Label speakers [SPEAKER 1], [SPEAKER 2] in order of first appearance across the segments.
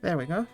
[SPEAKER 1] There we go.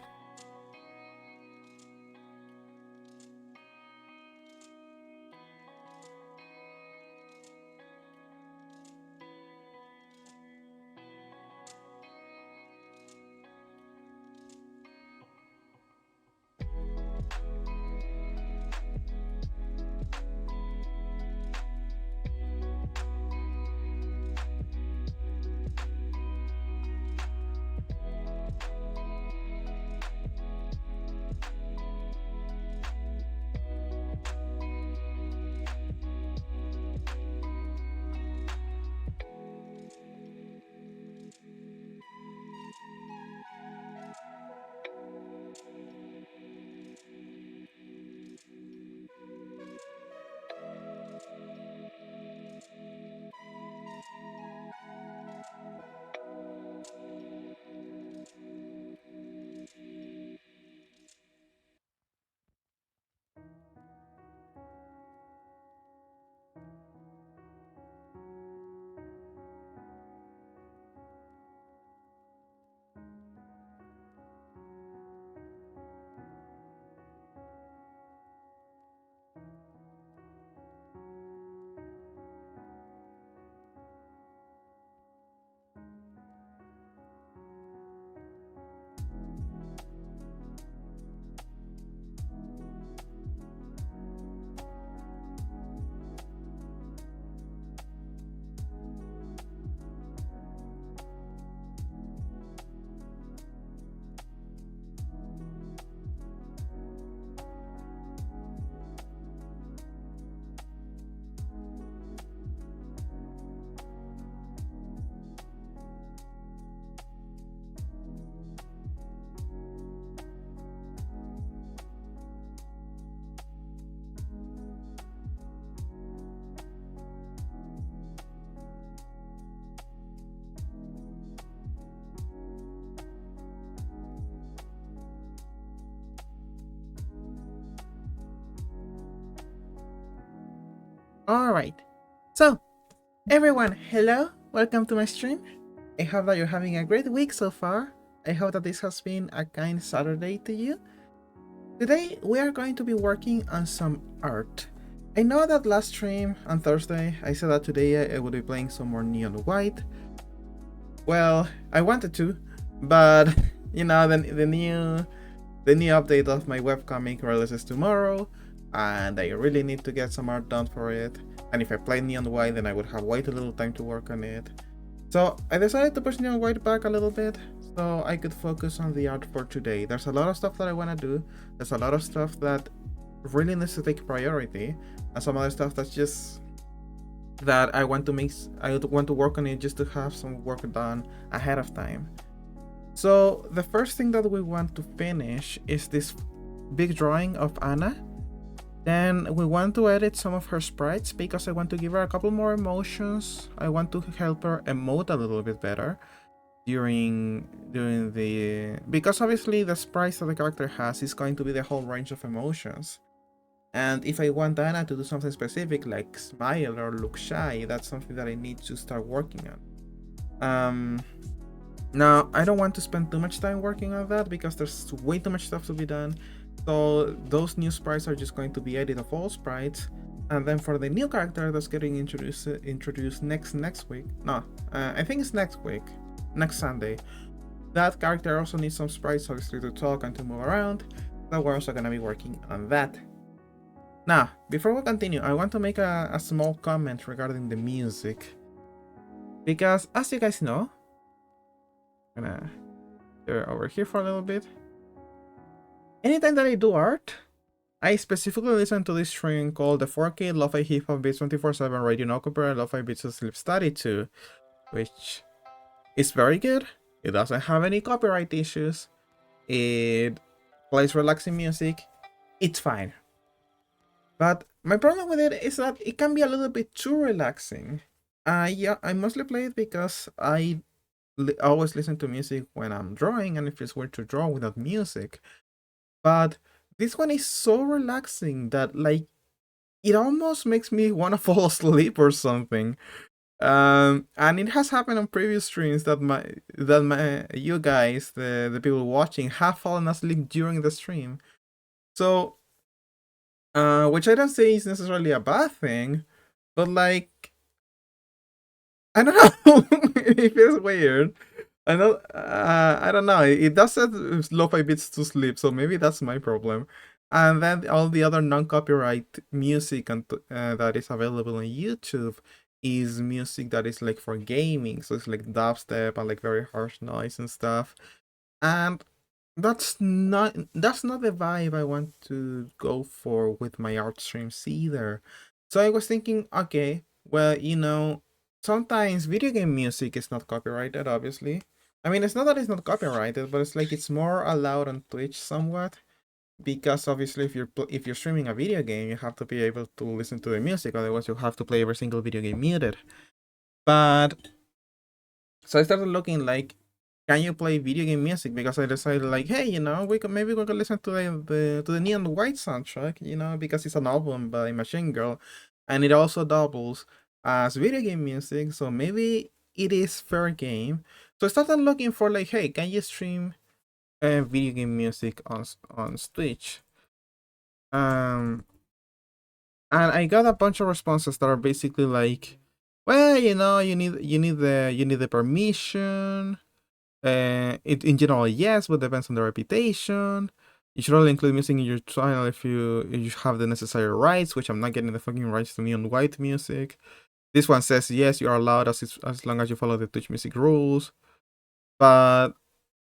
[SPEAKER 1] All right. So, everyone, hello. Welcome to my stream. I hope that you're having a great week so far. I hope that this has been a kind Saturday to you. Today, we are going to be working on some art. I know that last stream on Thursday, I said that today I would be playing some more Neon White. Well, I wanted to, but you know, the new update of my webcomic releases tomorrow, and I really need to get some art done for it. And if I play Neon White, then I would have way too little time to work on it. So I decided to push Neon White back a little bit so I could focus on the art for today. There's a lot of stuff that I want to do. There's a lot of stuff that really needs to take priority, and some other stuff that's just that I want to work on it just to have some work done ahead of time. So the first thing that we want to finish is this big drawing of Anna. Then we want to edit some of her sprites because I want to give her a couple more emotions. I want to help her emote a little bit better during the, because obviously the sprites that the character has is going to be the whole range of emotions. And if I want Anna to do something specific like smile or look shy, that's something that I need to start working on. Now, I don't want to spend too much time working on that because there's way too much stuff to be done. So those new sprites are just going to be edit of all sprites. And then for the new character that's getting introduced next week. No, I think it's next week, next Sunday. That character also needs some sprites, obviously, to talk and to move around. So we're also gonna be working on that. Now, before we continue, I want to make a small comment regarding the music. Because as you guys know, I'm gonna do it over here for a little bit. Anytime that I do art, I specifically listen to this stream called the 4K Lo-Fi Hip Hop Beats 24/7 Radio No Copyright Lo-Fi Beats to Sleep Study 2, which is very good. It doesn't have any copyright issues. It plays relaxing music. It's fine. But my problem with it is that it can be a little bit too relaxing. Yeah, I mostly play it because I always listen to music when I'm drawing, and it feels weird to draw without music. But this one is so relaxing that, like, it almost makes me want to fall asleep or something. And it has happened on previous streams that my you guys, the people watching, have fallen asleep during the stream. So, which I don't say is necessarily a bad thing, but like, I don't know, it feels weird. I don't know. It does set lo-fi beats to sleep, so maybe that's my problem. And then all the other non-copyright music that is available on YouTube is music that is like for gaming, so it's like dubstep and like very harsh noise and stuff. And that's not the vibe I want to go for with my art streams either. So I was thinking, okay, well, sometimes video game music is not copyrighted, obviously. I mean, it's not that it's not copyrighted, but it's like it's more allowed on Twitch somewhat, because obviously if you're streaming a video game, you have to be able to listen to the music, otherwise you have to play every single video game muted. But so I started looking like, can you play video game music? Because I decided like, hey, we could listen to the Neon White soundtrack, because it's an album by Machine Girl, and it also doubles as video game music, so maybe it is fair game. So I started looking for like, hey, can you stream video game music on Twitch? And I got a bunch of responses that are basically like, well, you need the permission. In general, yes, but depends on the reputation. You should only include music in your channel if you have the necessary rights, which I'm not getting the fucking rights to Neon White music. This one says yes, you are allowed as long as you follow the Twitch music rules. But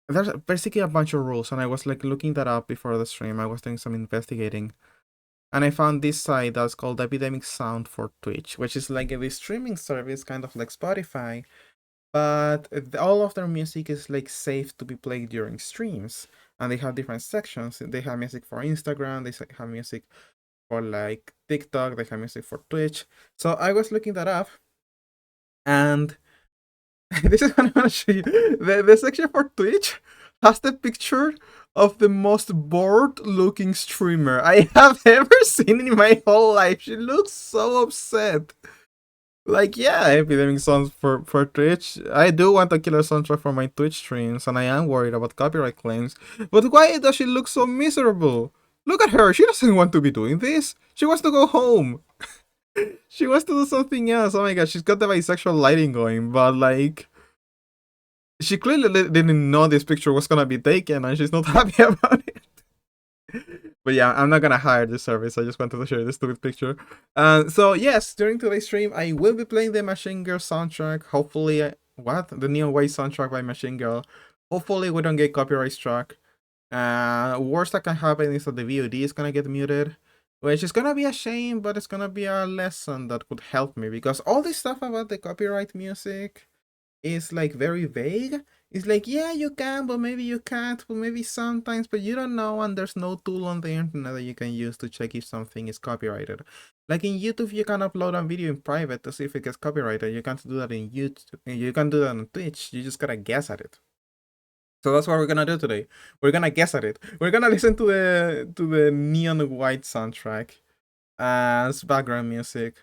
[SPEAKER 1] there's basically a bunch of rules, and I was like looking that up before the stream. I was doing some investigating, and I found this site that's called Epidemic Sound for Twitch, which is like a streaming service, kind of like Spotify, but all of their music is like safe to be played during streams, and they have different sections. They have music for Instagram, they have music for like TikTok, they have music for Twitch. So I was looking that up, and this is what I'm gonna show you. The section for Twitch has the picture of the most bored looking streamer I have ever seen in my whole life. She looks so upset. Like, yeah, Epidemic Sounds for Twitch. I do want a killer soundtrack for my Twitch streams, and I am worried about copyright claims. But why does she look so miserable? Look at her. She doesn't want to be doing this. She wants to go home. She wants to do something else. Oh my god, she's got the bisexual lighting going, but like, she clearly didn't know this picture was gonna be taken, and she's not happy about it. But yeah, I'm not gonna hire this service. I just wanted to share this stupid picture. So yes, during today's stream, I will be playing the Machine Girl soundtrack. Hopefully, the Neon White soundtrack by Machine Girl. Hopefully, we don't get copyright struck. Worst that can happen is that the VOD is gonna get muted, which is gonna be a shame, but it's gonna be a lesson that could help me, because all this stuff about the copyright music is like very vague. It's like, yeah, you can, but maybe you can't, but maybe sometimes, but you don't know, and there's no tool on the internet that you can use to check if something is copyrighted. Like in YouTube, you can upload a video in private to see if it gets copyrighted. You can't do that in YouTube, and you can do that on Twitch. You just gotta guess at it. So that's what we're gonna do today. We're gonna guess at it. We're gonna listen to the Neon White soundtrack as background music,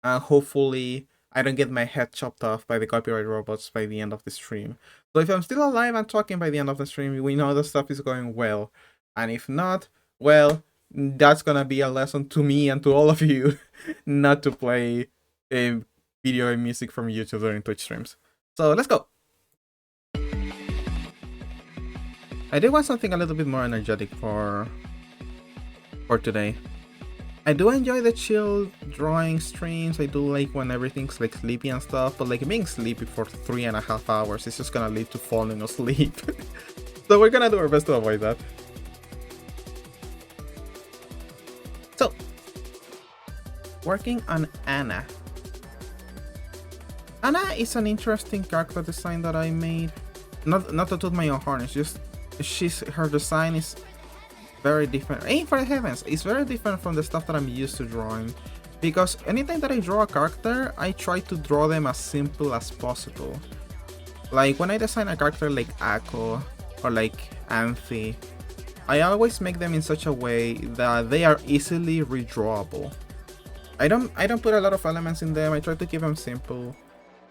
[SPEAKER 1] and hopefully I don't get my head chopped off by the copyright robots by the end of the stream. So if I'm still alive and talking by the end of the stream, we know the stuff is going well. And if not, well, that's gonna be a lesson to me and to all of you not to play video and music from YouTube during Twitch streams. So let's go! I did want something a little bit more energetic for today. I do enjoy the chill drawing streams. I do like when everything's like sleepy and stuff, but like being sleepy for 3.5 hours is just gonna lead to falling asleep. So we're gonna do our best to avoid that. So, working on Anna. Anna is an interesting character design that I made. Not to toot my own horn, it's just her design is very different. Hey, for the heavens, it's very different from the stuff that I'm used to drawing, because anytime that I draw a character, I try to draw them as simple as possible. Like when I design a character like Akko or like Anthe, I always make them in such a way that they are easily redrawable. I don't put a lot of elements in them. I try to keep them simple,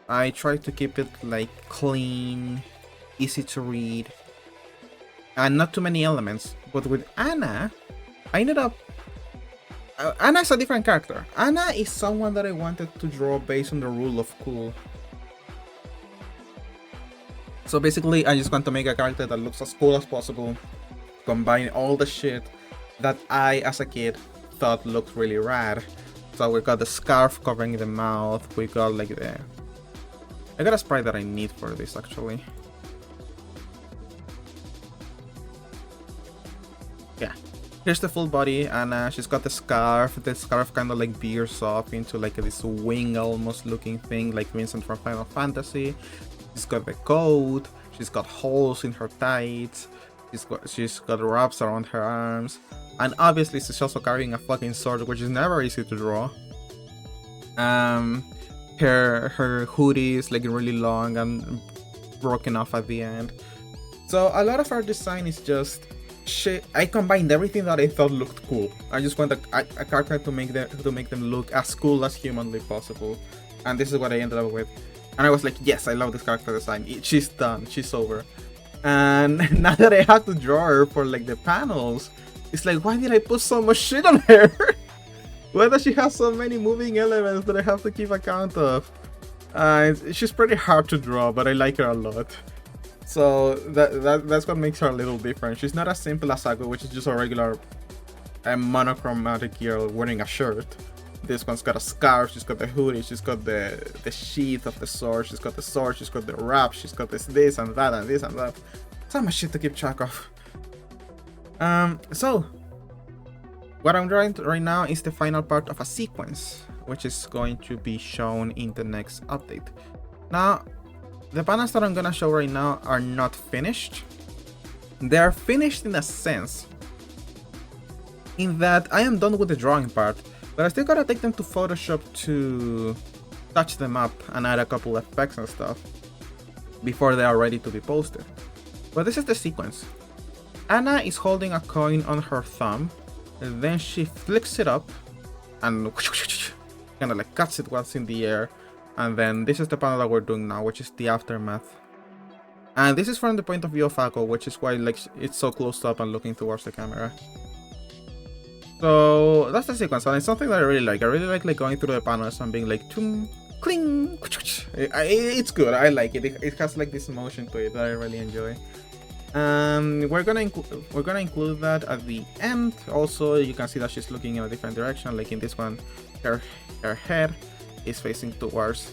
[SPEAKER 1] I try to keep it like clean, easy to read, and not too many elements. But with Anna, I ended up Anna is a different character. Anna is someone that I wanted to draw based on the rule of cool. So basically, I just want to make a character that looks as cool as possible, combine all the shit that I, as a kid, thought looked really rad. So we got the scarf covering the mouth, we got like the... I got a sprite that I need for this actually. Yeah. Here's the full body, and she's got the scarf. The scarf kind of like veers off into like this wing almost looking thing, like Vincent from Final Fantasy. She's got the coat. She's got holes in her tights. She's got wraps around her arms, and obviously she's also carrying a fucking sword, which is never easy to draw. Her hoodie is like really long and broken off at the end. So a lot of her design is just shit. I combined everything that I thought looked cool. I just want a character to make them look as cool as humanly possible, and this is what I ended up with. And I was like, yes, I love this character design. She's done. She's over. And now that I have to draw her for like the panels, it's like, why did I put so much shit on her? Why does she have so many moving elements that I have to keep account of? She's pretty hard to draw, but I like her a lot. So that's what makes her a little different. She's not as simple as Sago, which is just a regular monochromatic girl wearing a shirt. This one's got a scarf, she's got the hoodie, she's got the sheath of the sword, she's got the sword, she's got the wrap, she's got this and that and this and that. So much shit to keep track of. So what I'm drawing right now is the final part of a sequence, which is going to be shown in the next update. Now, the panels that I'm gonna show right now are not finished. They are finished in a sense, in that I am done with the drawing part, but I still gotta take them to Photoshop to touch them up and add a couple effects and stuff before they are ready to be posted. But this is the sequence. Anna is holding a coin on her thumb, and then she flicks it up and kind of like cuts it once in the air. And then this is the panel that we're doing now, which is the aftermath. And this is from the point of view of Ako, which is why like it's so close up and looking towards the camera. So that's the sequence, and it's something that I really like. I really like going through the panels and being like, tung, cling. It's good. I like it. It has like this motion to it that I really enjoy. We're gonna include that at the end. Also, you can see that she's looking in a different direction. Like in this one, her head is facing towards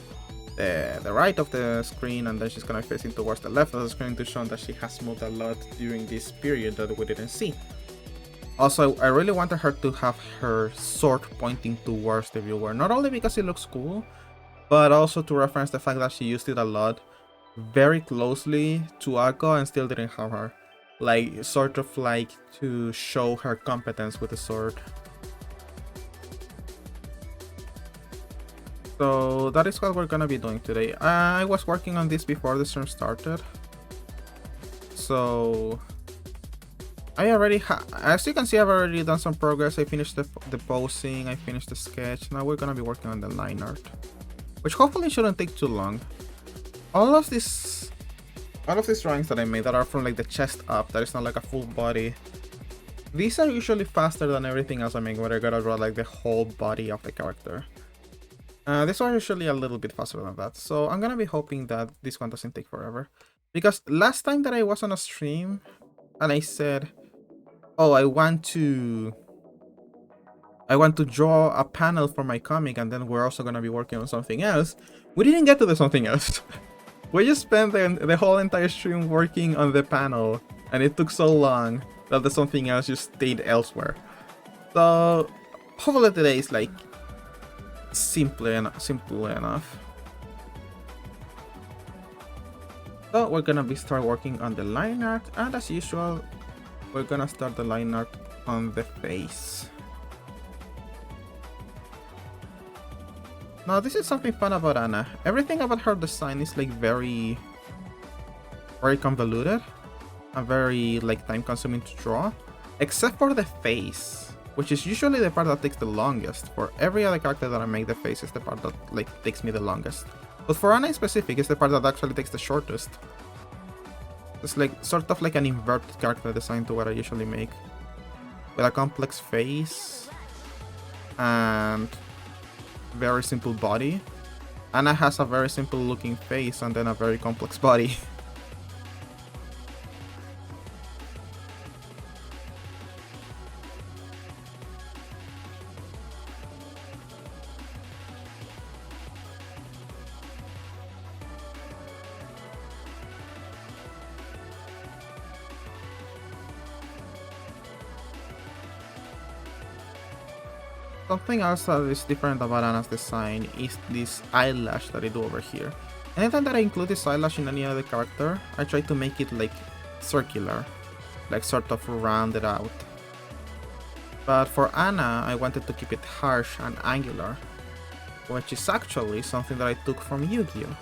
[SPEAKER 1] the right of the screen, and then she's gonna be facing towards the left of the screen to show that she has moved a lot during this period that we didn't see. Also, I really wanted her to have her sword pointing towards the viewer, not only because it looks cool, but also to reference the fact that she used it a lot very closely to Ako and still didn't have her. Like, sort of like to show her competence with the sword. So that is what we're gonna be doing today. I was working on this before the stream started. So I already as you can see, I've already done some progress. I finished the posing, I finished the sketch. Now we're gonna be working on the line art, which hopefully shouldn't take too long. All of these drawings that I made that are from like the chest up, that is not like a full body, these are usually faster than everything else I make, where I gotta draw like the whole body of the character. This one usually a little bit faster than that, so I'm gonna be hoping that this one doesn't take forever. Because last time that I was on a stream and I said, oh, I want to draw a panel for my comic, and then we're also gonna be working on something else, we didn't get to the something else. We just spent the whole entire stream working on the panel, and it took so long that the something else just stayed elsewhere. So hopefully today is like simple enough. So we're gonna start working on the line art, and as usual, we're gonna start the line art on the face. Now this is something fun about Anna. Everything about her design is like very convoluted and very like time consuming to draw, except for the face, which is usually the part that takes the longest. For every other character that I make, the face is the part that like takes me the longest. But for Anna in specific, it's the part that actually takes the shortest. It's like sort of like an inverted character design to what I usually make. With a complex face and very simple body. Anna has a very simple looking face and then a very complex body. Something else that is different about Anna's design is this eyelash that I do over here. Anytime that I include this eyelash in any other character, I try to make it like circular, like sort of rounded out. But for Anna, I wanted to keep it harsh and angular, which is actually something that I took from Yu-Gi-Oh!,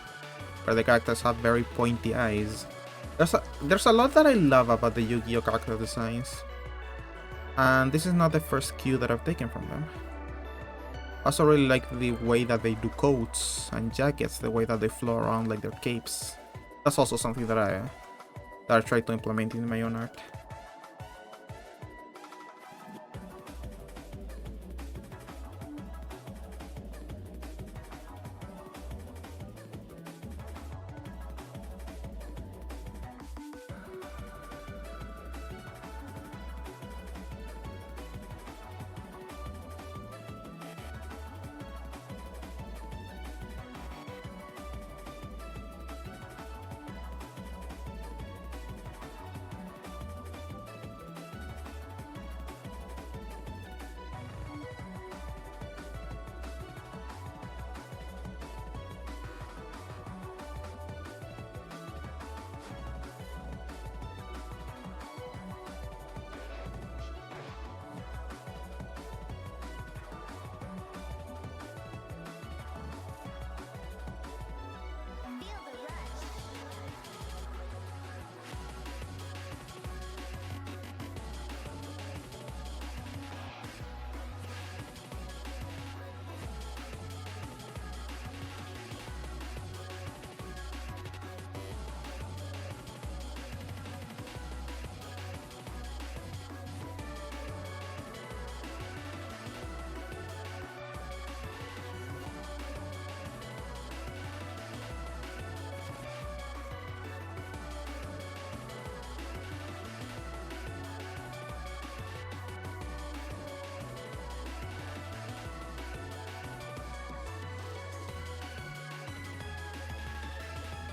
[SPEAKER 1] where the characters have very pointy eyes. There's a lot that I love about the Yu-Gi-Oh! Character designs, and this is not the first cue that I've taken from them. I also really like the way that they do coats and jackets, the way that they flow around like their capes. That's also something that I try to implement in my own art.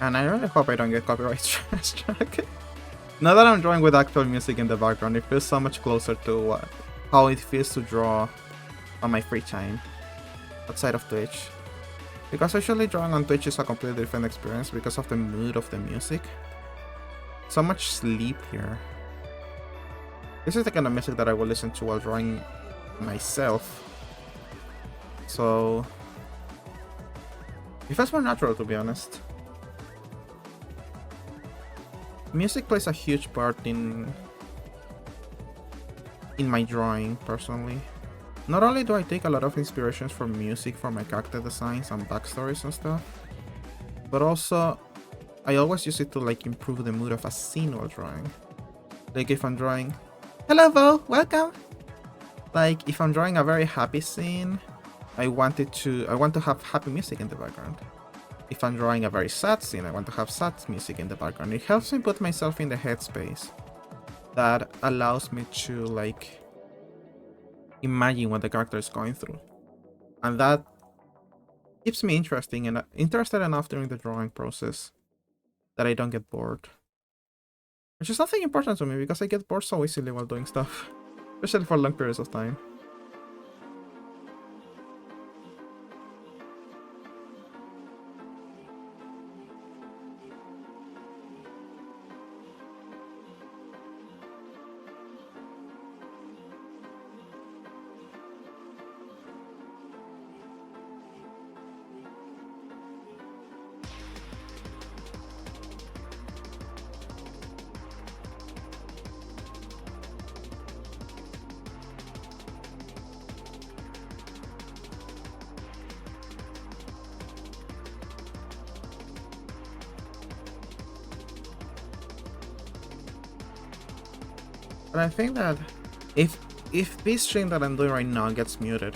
[SPEAKER 1] And I really hope I don't get copyright struck. Now that I'm drawing with actual music in the background, it feels so much closer to how it feels to draw on my free time outside of Twitch. Because usually drawing on Twitch is a completely different experience because of the mood of the music. So much sleep here. This is the kind of music that I will listen to while drawing myself. So it feels more natural, to be honest. Music plays a huge part in my drawing, personally. Not only do I take a lot of inspirations from music for my character designs and backstories and stuff, but also I always use it to like improve the mood of a scene while drawing. Like if I'm drawing... Hello Vo, welcome! Like if I'm drawing a very happy scene, I want to have happy music in the background. If I'm drawing a very sad scene, I want to have sad music in the background. It helps me put myself in the headspace that allows me to like imagine what the character is going through, and that keeps me interested enough during the drawing process that I don't get bored, which is something important to me because I get bored so easily while doing stuff, especially for long periods of time. But I think that if this stream that I'm doing right now gets muted,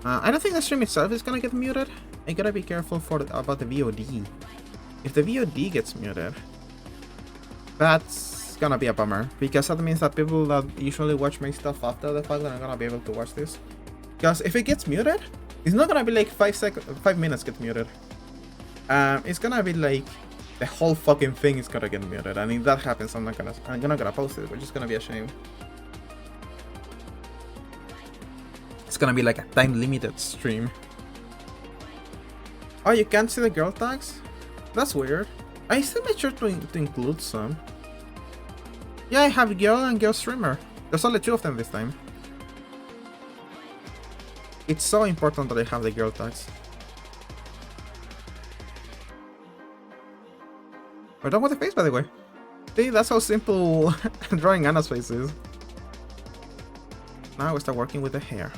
[SPEAKER 1] I don't think the stream itself is gonna get muted. I gotta be careful about the VOD. If the VOD gets muted, that's gonna be a bummer, because that means that people that usually watch my stuff after the fact are gonna be able to watch this. Because if it gets muted, it's not gonna be like 5 minutes get muted. It's gonna be like the whole fucking thing is gonna get muted, and if that happens, I'm not gonna post it, which is gonna be a shame. It's gonna be like a time-limited stream. Oh, you can't see the girl tags? That's weird. I still made sure to include some. Yeah, I have girl and girl streamer. There's only 2 of them this time. It's so important that I have the girl tags. We're done with the face, by the way. See, that's how simple drawing Anna's face is. Now we start working with the hair.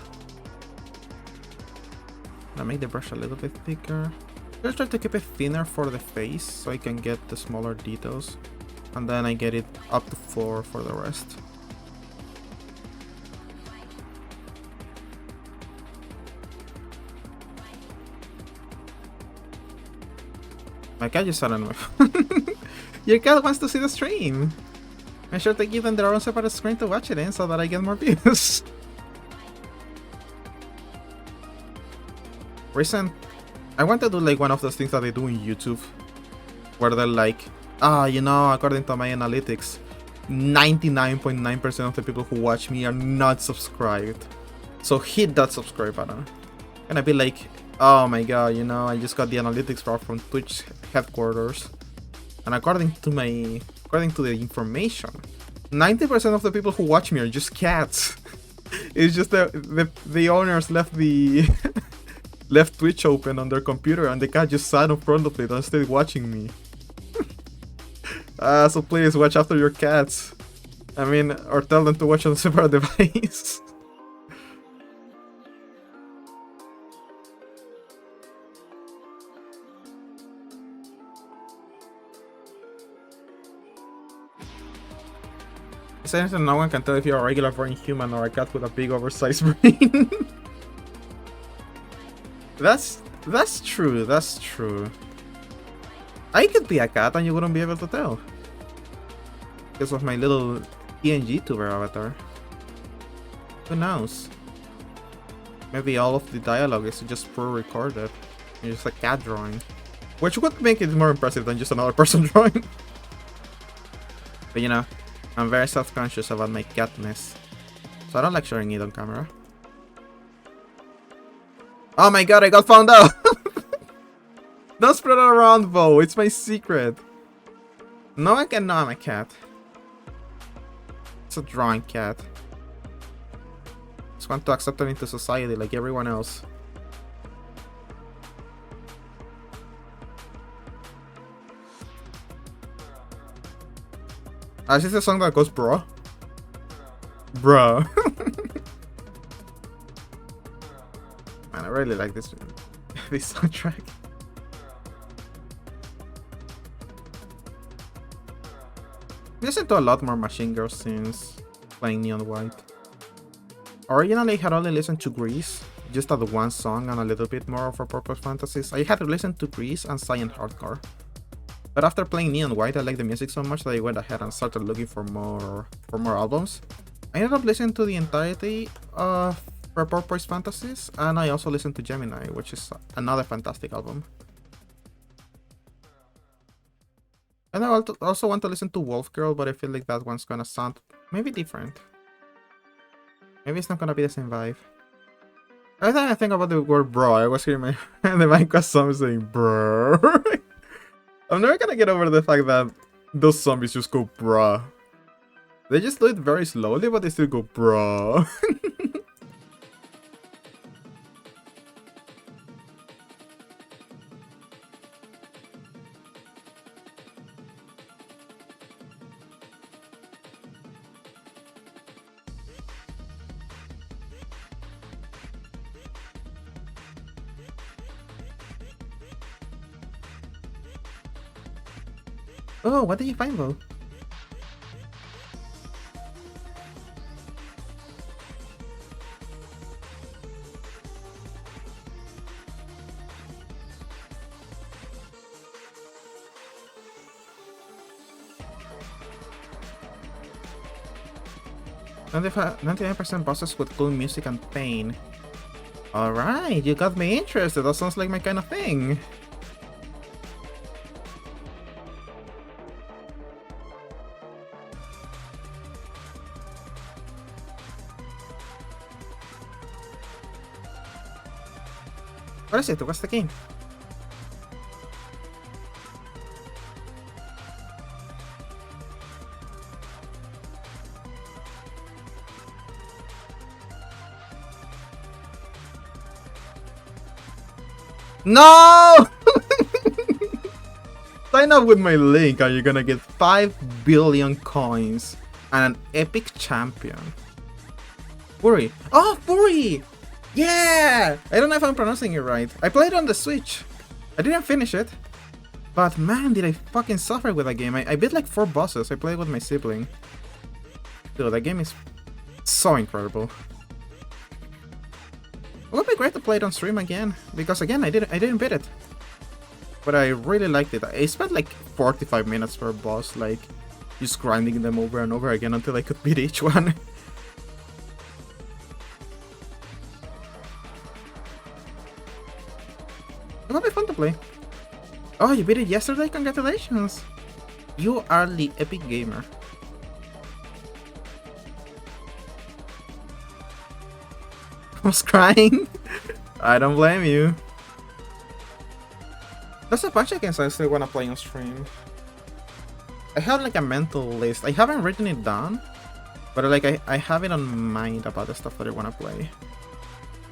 [SPEAKER 1] I'll make the brush a little bit thicker. Just try to keep it thinner for the face so I can get the smaller details. And then I get it up to 4 for the rest. My cat just suddenly. Your cat wants to see the stream. Make sure to give them their own separate screen to watch it in so that I get more views. I want to do like one of those things that they do in YouTube, where they're like, you know, according to my analytics, 99.9% of the people who watch me are not subscribed. So hit that subscribe button. And I'd be like, oh my god, you know, I just got the analytics from Twitch headquarters. And according to the information, 90% of the people who watch me are just cats. It's just the owners left the left Twitch open on their computer and the cat just sat in front of it and stayed watching me. So please watch after your cats. I mean, or tell them to watch on a separate device. Essentially, no one can tell if you're a regular brain human or a cat with a big oversized brain. That's true, that's true. I could be a cat and you wouldn't be able to tell. Because of my little PNG tuber avatar. Who knows? Maybe all of the dialogue is just pre-recorded. It's just a cat drawing. Which would make it more impressive than just another person drawing. But you know, I'm very self-conscious about my catness. So I don't like showing it on camera. Oh my god, I got found out! Don't spread it around, Bo. It's my secret. No one can know I'm a cat. It's a drawing cat. Just want to accept it into society like everyone else. Is this a song that goes bro? Bro. Man, I really like this soundtrack. I listened to a lot more Machine Girls since playing Neon White. Originally, I had only listened to Grease, just that one song and a little bit more of a Purple Fantasies. I had listened to Grease and Science Hardcore. But after playing Neon White, I liked the music so much that I went ahead and started looking for more albums. I ended up listening to the entirety of Purple Fantasies, and I also listened to Gemini, which is another fantastic album. And I also want to listen to Wolf Girl, but I feel like that one's gonna sound maybe different. Maybe it's not gonna be the same vibe. Every time I think about the word bro, I was hearing the Minecraft song saying bro. I'm never gonna get over the fact that those zombies just go bruh. They just do it very slowly, but they still go bruh. Oh, what did you find, Bo? 99% bosses with cool music and pain. Alright, you got me interested. That sounds like my kind of thing. What is it? What's the game? No! Sign up with my link and you're gonna get 5 billion coins and an epic champion. Furi. Oh, Furi! Yeah! I don't know if I'm pronouncing it right. I played on the Switch. I didn't finish it. But man, did I fucking suffer with that game. I beat like 4 bosses. I played with my sibling. Dude, that game is so incredible. It would be great to play it on stream again, because again, I didn't beat it. But I really liked it. I spent like 45 minutes per boss, like just grinding them over and over again until I could beat each one. It would be fun to play. Oh, you beat it yesterday? Congratulations! You are the epic gamer. I was crying. I don't blame you. There's a bunch of games I still wanna play on stream. I have like a mental list. I haven't written it down, but like I have it on mind about the stuff that I wanna play.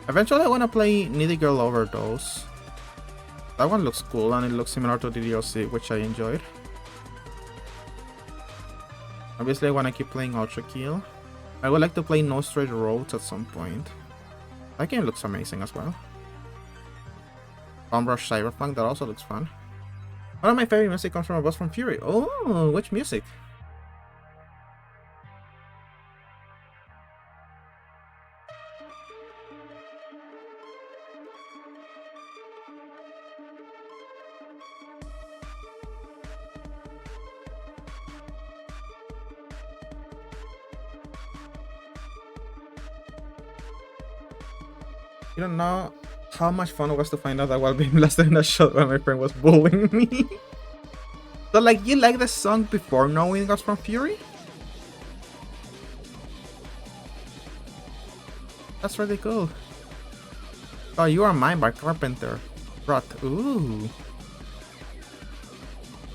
[SPEAKER 1] Eventually I wanna play Needy Girl Overdose. That one looks cool and it looks similar to the DLC, which I enjoyed. Obviously I wanna keep playing Ultra Kill. I would like to play No Straight Roads at some point. That game looks amazing as well. Rush Cyberpunk, that also looks fun. One of my favorite music comes from a boss from Furi. Oh, which music? You don't know how much fun it was to find out that while being blasted in a shot when my friend was bullying me. So like, you like the song before knowing it was from Furi? That's really cool. Oh, You Are Mine by Carpenter. Rot. Ooh.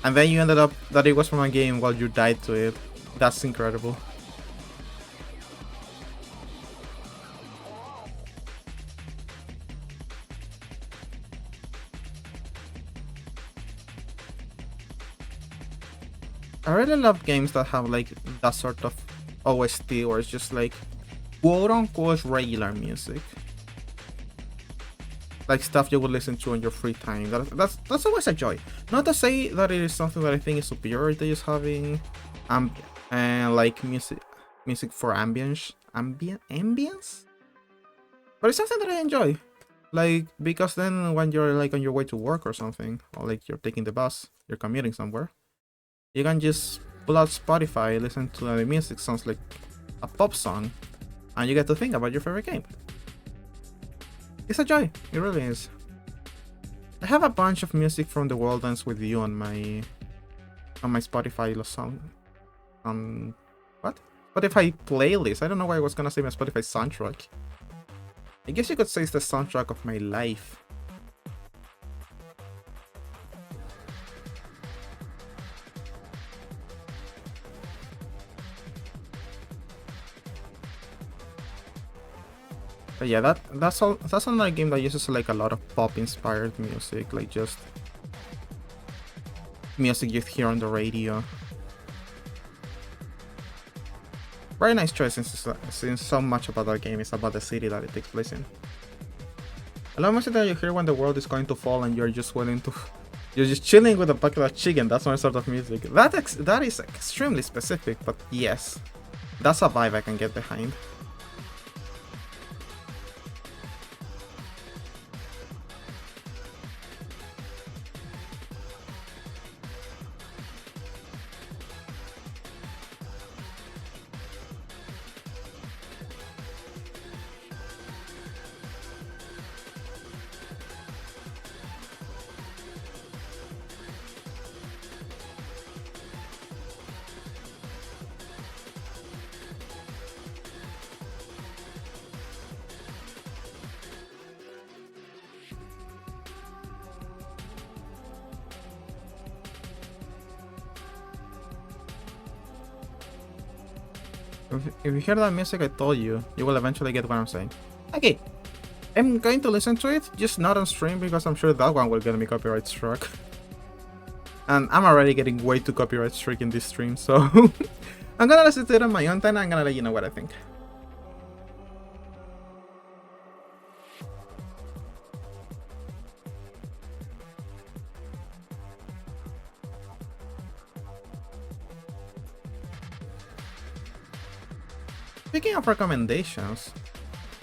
[SPEAKER 1] And then you ended up that it was from a game while you died to it. That's incredible. I really love games that have like that sort of OST or it's just like quote-unquote regular music. Like stuff you would listen to on your free time. That's always a joy. Not to say that it is something that I think is superior to just having like music for ambience, but it's something that I enjoy. Like, because then when you're like on your way to work or something, or like you're taking the bus, you're commuting somewhere, you can just pull out Spotify, listen to the music, sounds like a pop song, and you get to think about your favorite game. It's a joy, it really is. I have a bunch of music from The World Ends With You on my Spotify song. What? Spotify playlist. I don't know why I was gonna say my Spotify soundtrack. I guess you could say it's the soundtrack of my life. But yeah, that's another game that uses like a lot of pop inspired music, like just music you hear on the radio. Very nice choice since so much about that game is about the city that it takes place in. I love music that you hear when the world is going to fall and you're just you're just chilling with a bucket of chicken. That's my sort of music. That is extremely specific, but yes, that's a vibe I can get behind. If you hear that music, I told you, you will eventually get what I'm saying. Okay, I'm going to listen to it, just not on stream because I'm sure that one will get me copyright struck. And I'm already getting way too copyright struck in this stream, so I'm gonna listen to it on my own time and I'm gonna let you know what I think. Speaking of recommendations,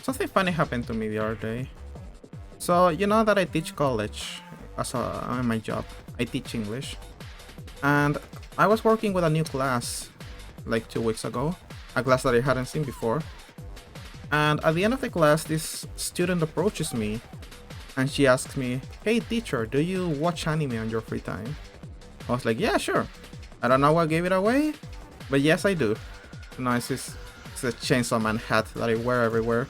[SPEAKER 1] something funny happened to me the other day. So you know that I teach college as my job. I teach English, and I was working with a new class like 2 weeks ago, a class that I hadn't seen before. And at the end of the class, this student approaches me, and she asks me, "Hey teacher, do you watch anime on your free time?" I was like, "Yeah, sure." I don't know what gave it away, but yes, I do. No, it's a Chainsaw Man hat that I wear everywhere.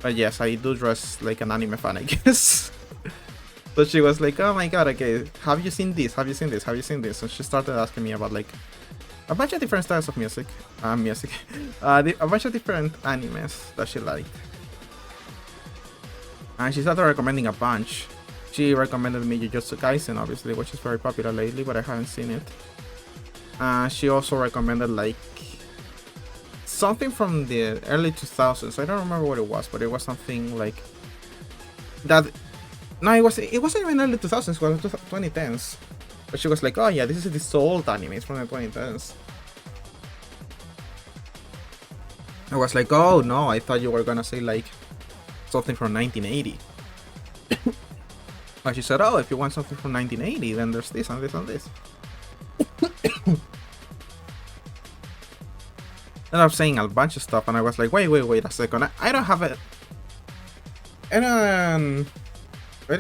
[SPEAKER 1] But yes, I do dress like an anime fan, I guess. So she was like, "Oh my god, okay, have you seen this? Have you seen this? Have you seen this?" And she started asking me about like a bunch of different styles of music. A bunch of different animes that she liked. And she started recommending a bunch. She recommended me Jujutsu Kaisen, obviously, which is very popular lately, but I haven't seen it. She also recommended like something from the early 2000s. I don't remember what it was, but it was something like that. No, it wasn't even early 2000s. It was 2010s. But she was like, "Oh yeah, this is this old anime. It's from the 2010s." I was like, "Oh no, I thought you were gonna say like something from 1980." But she said, "Oh, if you want something from 1980, then there's this and this and this." Ended up saying a bunch of stuff, and I was like, wait a second, I don't have it. And why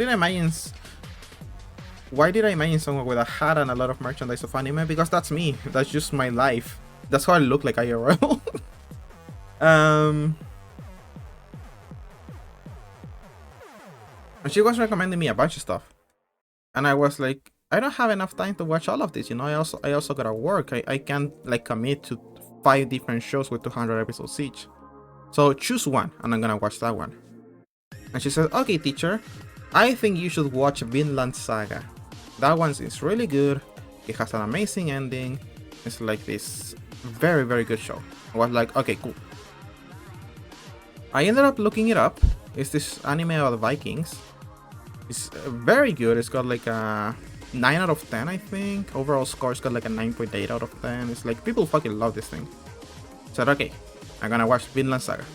[SPEAKER 1] did I imagine someone with a hat and a lot of merchandise of anime? Because that's me. That's just my life. That's how I look like IRL. And she was recommending me a bunch of stuff, and I was like, I don't have enough time to watch all of this. You know, I also gotta work. I can't like commit to 5 different shows with 200 episodes each. So choose one, and I'm gonna watch that one. And she said, "Okay, teacher, I think you should watch Vinland Saga. That one is really good. It has an amazing ending. It's like this very, very good show." I was like, "Okay, cool." I ended up looking it up. It's this anime about the Vikings. It's very good. It's got like a 9 out of 10, I think. Overall score's got like a 9.8 out of 10. It's like people fucking love this thing. Said, okay, I'm gonna watch Vinland Saga.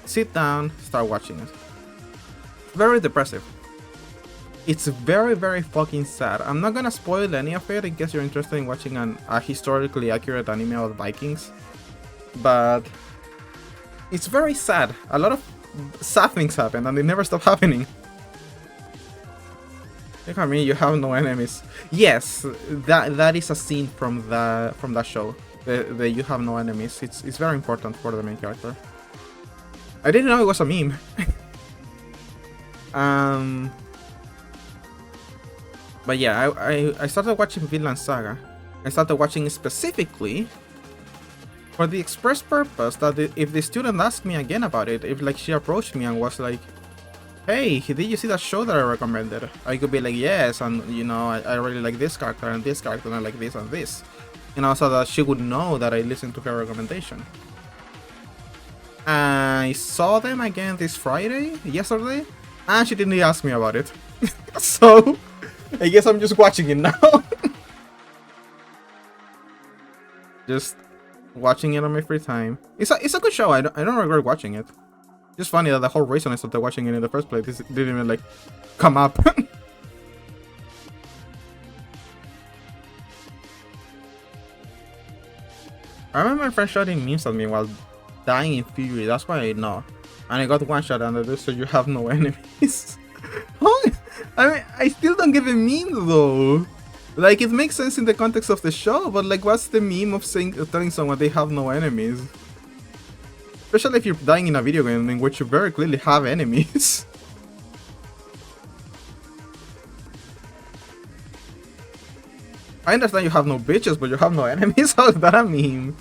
[SPEAKER 1] Sit down, start watching it. Very depressive. It's very, very fucking sad. I'm not gonna spoil any of it in case you're interested in watching a historically accurate anime about Vikings. But it's very sad. A lot of sad things happen and they never stop happening. Look at me, you have no enemies. Yes, that is a scene from that show. The you have no enemies. It's very important for the main character. I didn't know it was a meme. But yeah, I started watching Vinland Saga. I started watching it specifically for the express purpose that if the student asked me again about it, if like she approached me and was like, "Hey, did you see that show that I recommended?" I could be like, "Yes, and you know, I really like this character and this character and I like this and this." You know, so that she would know that I listened to her recommendation. I saw them again this yesterday, and she didn't ask me about it. So, I guess I'm just watching it now. Just watching it on my free time. It's a good show. I don't regret watching it. Just funny that the whole reason I started watching it in the first place didn't even like come up. I remember my friend shouting memes at me while dying in fury. That's why I know. And I got one shot and they said you have no enemies. I mean, I still don't get the meme though. Like, it makes sense in the context of the show, but like, what's the meme of telling someone they have no enemies? Especially if you're dying in a video game in which you very clearly have enemies. I understand you have no bitches, but you have no enemies? How is that a meme?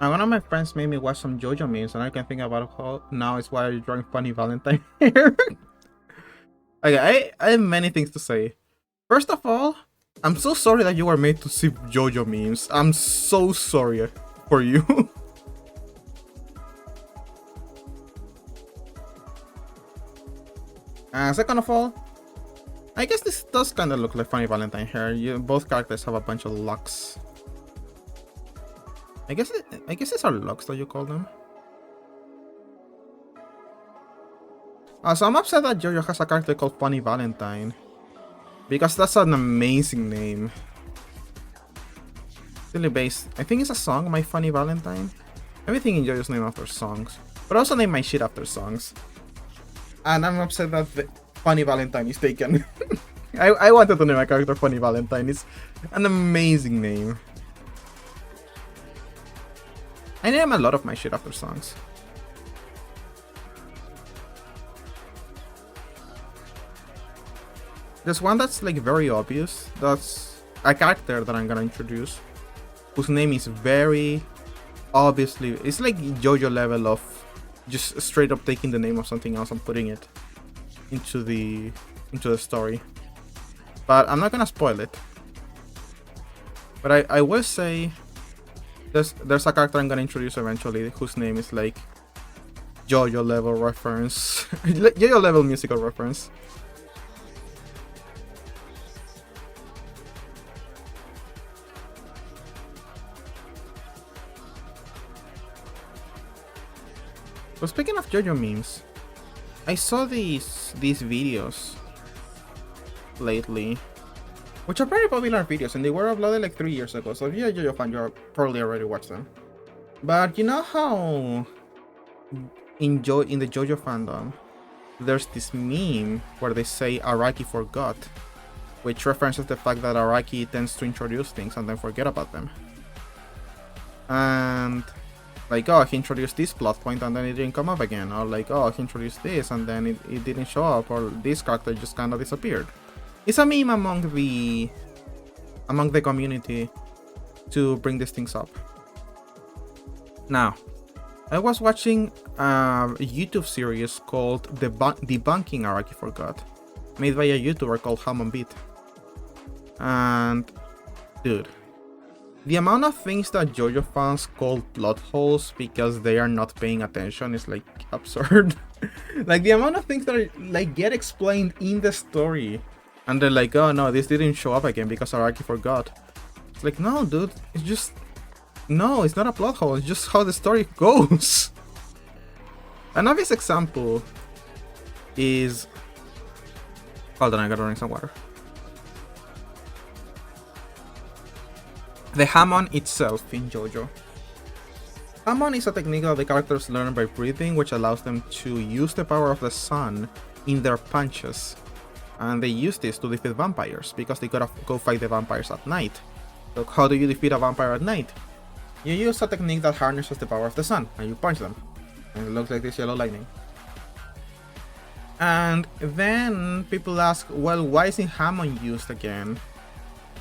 [SPEAKER 1] And one of my friends made me watch some JoJo memes, and I can think about how now is why you're drawing funny Valentine here. Okay, I have many things to say. First of all, I'm so sorry that you were made to see JoJo memes. I'm so sorry for you. Second of all, I guess this does kind of look like funny Valentine here. Both characters have a bunch of locks. I guess these are locks that you call them. So I'm upset that JoJo has a character called Funny Valentine, because that's an amazing name. Silly based. I think it's a song, My Funny Valentine. Everything in JoJo's named after songs, but I also name my shit after songs. And I'm upset that Funny Valentine is taken. I wanted to name my character Funny Valentine. It's an amazing name. I name a lot of my shit after songs. There's one that's like very obvious. That's a character that I'm gonna introduce, whose name is very obviously. It's like JoJo level of just straight up taking the name of something else and putting it into the story. But I'm not gonna spoil it. But I will say there's a character I'm gonna introduce eventually whose name is like JoJo level reference, JoJo level musical reference. But speaking of JoJo memes, I saw these videos lately, which are very popular videos, and they were uploaded like 3 years ago. So if you're a JoJo fan, you probably already watched them. But you know how in the JoJo fandom, there's this meme where they say Araki forgot, which references the fact that Araki tends to introduce things and then forget about them. And like, oh, he introduced this plot point and then it didn't come up again. Or like, oh, he introduced this and then it didn't show up. Or this character just kind of disappeared. It's a meme among the community to bring these things up. Now, I was watching a YouTube series called Debunking Araki Forgot, made by a YouTuber called Hammond And dude, the amount of things that JoJo fans call plot holes because they are not paying attention is like absurd. Like the amount of things that are, like, get explained in the story and they're like, oh no, this didn't show up again because Araki forgot. It's like, no dude, it's just, no, it's not a plot hole, it's just how the story goes. An obvious example is, hold on, I gotta drink some water. The Hamon itself in JoJo. Hamon is a technique that the characters learn by breathing, which allows them to use the power of the sun in their punches. And they use this to defeat vampires, because they gotta go fight the vampires at night. So how do you defeat a vampire at night? You use a technique that harnesses the power of the sun, and you punch them. And it looks like this yellow lightning. And then people ask, well, why isn't Hamon used again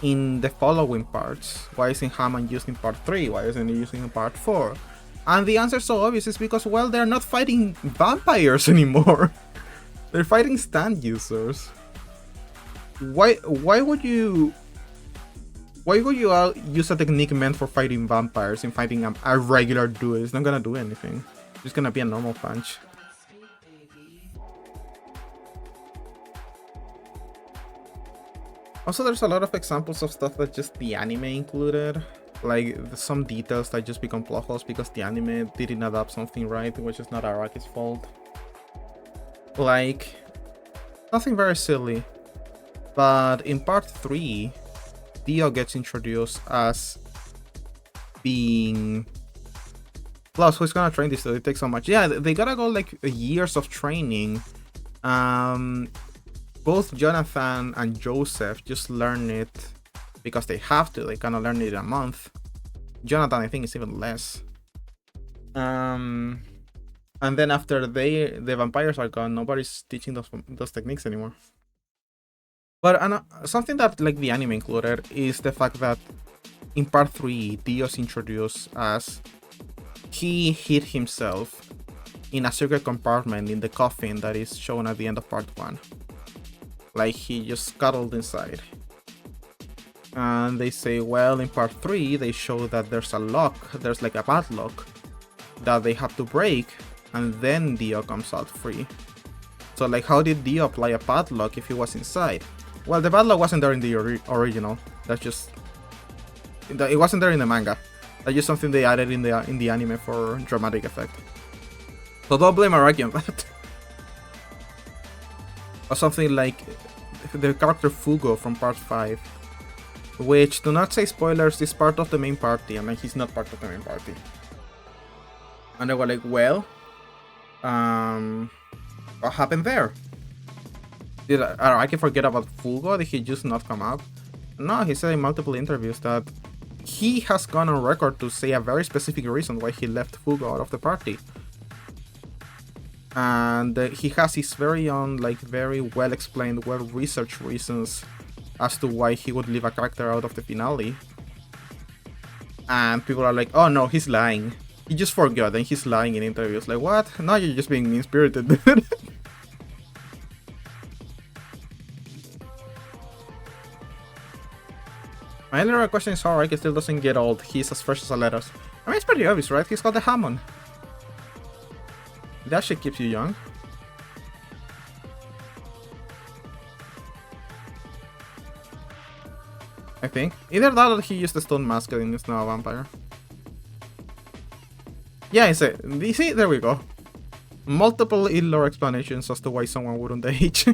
[SPEAKER 1] in the following parts? Why isn't Hamon used in part 3? Why isn't he used in part 4? And the answer is so obvious, is because, well, they're not fighting vampires anymore. They're fighting stand users. Why would you use a technique meant for fighting vampires in fighting a regular dude? It's not gonna do anything. It's just gonna be a normal punch. Also, there's a lot of examples of stuff that just the anime included. Like, some details that just become plot holes because the anime didn't adapt something right, which is not Araki's fault. Like, nothing very silly. But in part 3, Dio gets introduced as being... Plus, who's gonna train this dude? It takes so much. Yeah, they gotta go like years of training. Both Jonathan and Joseph just learn it because they have to. They kind of learn it in a month. Jonathan, I think, is even less. And then after the vampires are gone, nobody's teaching those techniques anymore. But something that like the anime included is the fact that in part 3, Dio's introduced as he hid himself in a secret compartment in the coffin that is shown at the end of part 1. Like, he just scuttled inside. And they say, well, in part 3, they show that there's a lock, there's like a padlock that they have to break, and then Dio comes out free. So, like, how did Dio apply a padlock if he was inside? Well, the padlock wasn't there in the original. That's just... It wasn't there in the manga. That's just something they added in the anime for dramatic effect. So don't blame Araki on that. Or something like the character Fugo from part 5. Which, do not say spoilers, is part of the main party. I mean, he's not part of the main party. And they were like, well... what happened there? Did Araki forget about Fugo? Did he just not come out? No, he said in multiple interviews that he has gone on record to say a very specific reason why he left Fugo out of the party. And he has his very own, like, very well explained, well researched reasons as to why he would leave a character out of the finale. And people are like, oh no, he's lying. He just forgot and he's lying in interviews. Like, what? No, you're just being mean-spirited, dude. My only question is how Araki still doesn't get old. He's as fresh as a lettuce. I mean, it's pretty obvious, right? He's got the Hammond. That shit keeps you young. I think. Either that or he used the stone mask and is now a vampire. Yeah, I say. You see, there we go. Multiple lore explanations as to why someone wouldn't age.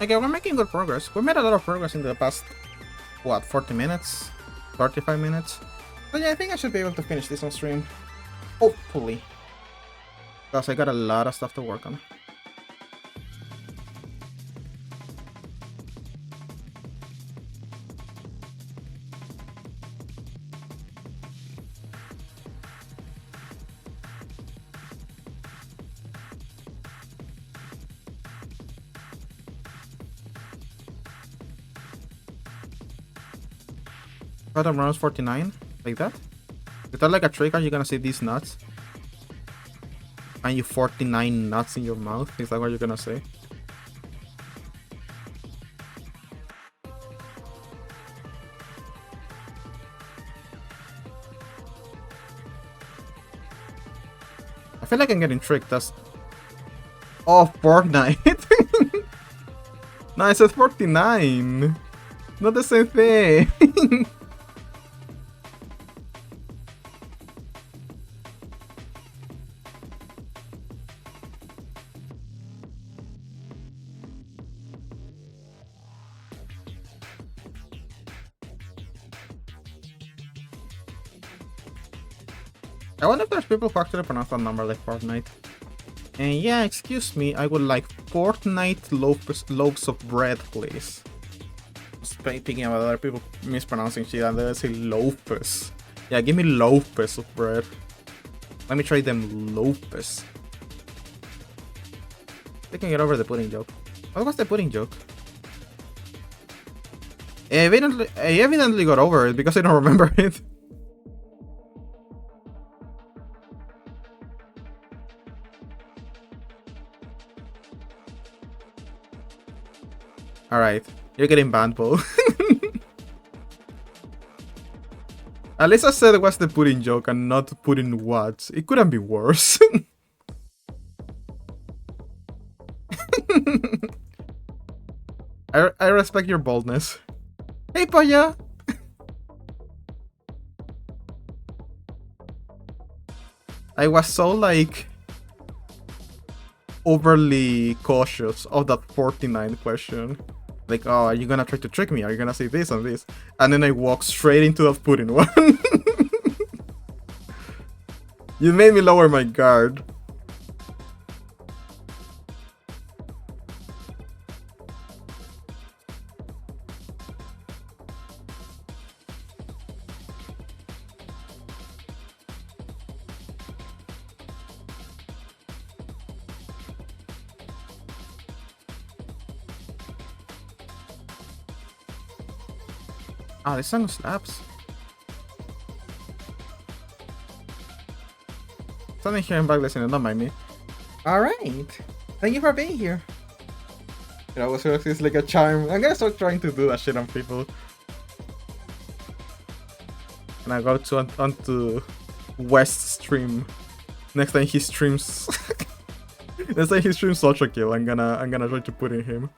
[SPEAKER 1] Okay, we're making good progress. We made a lot of progress in the past, what, 40 minutes? 35 minutes? So yeah, I think I should be able to finish this on stream. Hopefully. Because I got a lot of stuff to work on. Adam runs 49, like that? Is that like a trick? Are you gonna see these nuts? And you 49 nuts in your mouth? Is that what you're gonna say? I feel like I'm getting tricked. That's... Oh, Fortnite! No, it says 49! Not the same thing! I wonder if there's people who actually pronounce that number like Fortnite. And yeah, excuse me, I would like Fortnite loaves of bread, please. Speaking about other people mispronouncing shit, and they say loafers. Yeah, give me loafers of bread. Let me try them loafers. They can get over the pudding joke. What was the pudding joke? I evidently got over it because I don't remember it. Alright, you're getting banned, Bo. At least I said it was the pudding joke and not pudding what. It couldn't be worse. I respect your boldness. Hey, Poya! I was so like... overly cautious of that 49 question. Like, oh, are you gonna try to trick me? Are you gonna say this and this? And then I walk straight into that pudding one. You made me lower my guard. Ah, this song slaps. Something here in back listening, don't mind me. Alright. Thank you for being here. You know, it's like a charm. I'm gonna start trying to do that shit on people. And I go to onto West stream. Next time he streams next time he streams Ultra Kill, I'm gonna try to put in him.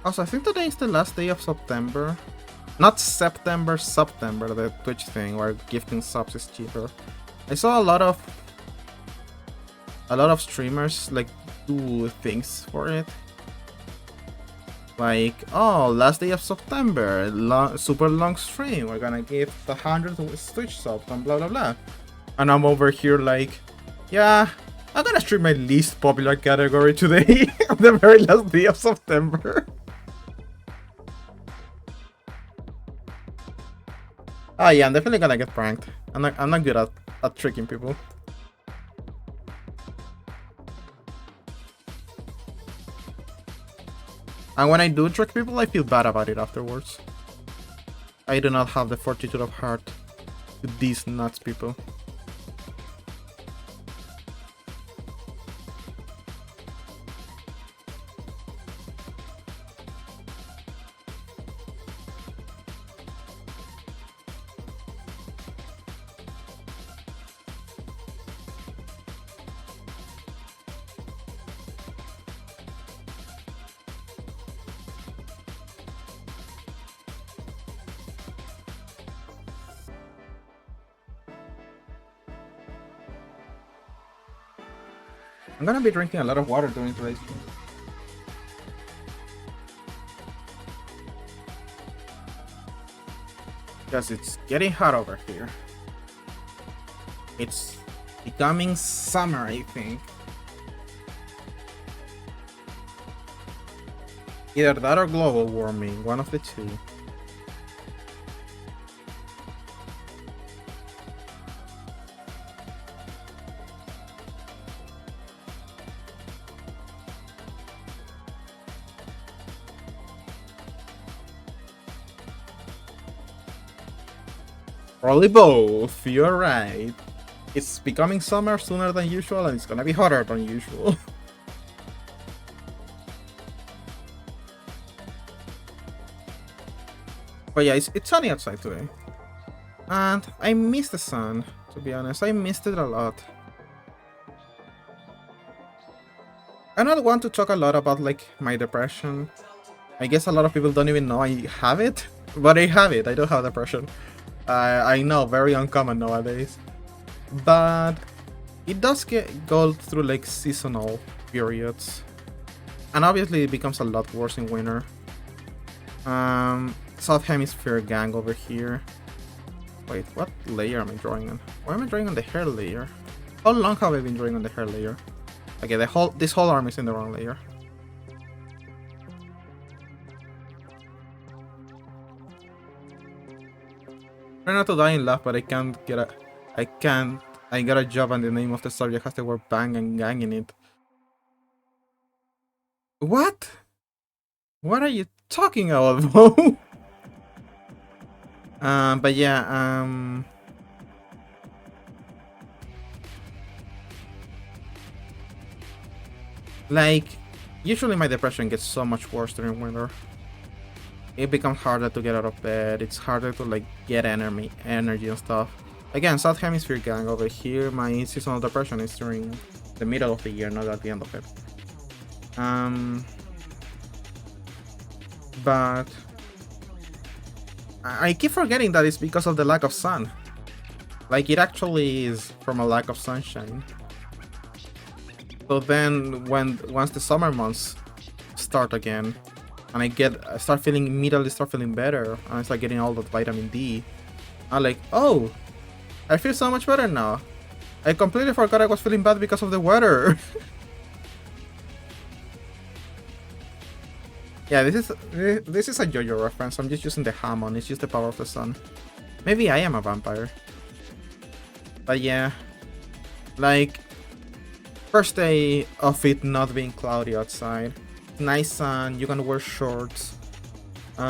[SPEAKER 1] Also, I think today is the last day of September. Not September, September, the Twitch thing where gifting subs is cheaper. I saw a lot of streamers like do things for it. Like, oh, last day of September, super long stream, we're gonna give 100 Twitch subs and blah blah blah. And I'm over here like, yeah, I'm gonna stream my least popular category today on the very last day of September. Oh yeah, I'm definitely gonna get pranked. I'm not good at tricking people. And when I do trick people, I feel bad about it afterwards. I do not have the fortitude of heart to these nuts people. I'm gonna be drinking a lot of water during today's stream. Because it's getting hot over here. It's becoming summer, I think. Either that or global warming, one of the two. Probably both, you're right. It's becoming summer sooner than usual and it's gonna be hotter than usual. But yeah, it's sunny outside today. And I miss the sun, to be honest. I missed it a lot. I don't want to talk a lot about like my depression. I guess a lot of people don't even know I have it. But I have it, I do have depression. I know, very uncommon nowadays. But it does go through like seasonal periods. And obviously it becomes a lot worse in winter. South Hemisphere gang over here. Wait, what layer am I drawing on? Why am I drawing on the hair layer? How long have I been drawing on the hair layer? Okay, this whole arm is in the wrong layer. Try not to die in laugh, but I can't get a... I got a job and the name of the subject has the word bang and gang in it. What? What are you talking about, Bo? But yeah, like, usually my depression gets so much worse during winter. it becomes harder to get out of bed. It's harder to like get energy and stuff. Again, South Hemisphere gang over here. My seasonal depression is during the middle of the year, not at the end of it. But I keep forgetting that it's because of the lack of sun. Like, it actually is from a lack of sunshine. So then, once the summer months start again, and I immediately start feeling better, and I start getting all that vitamin D, I'm like, oh, I feel so much better now. I completely forgot I was feeling bad because of the weather. Yeah, this is a JoJo reference. I'm just using the Hamon. It's just the power of the sun. Maybe I am a vampire. But yeah, like, first day of it not being cloudy outside. Nice sun. You can wear shorts. You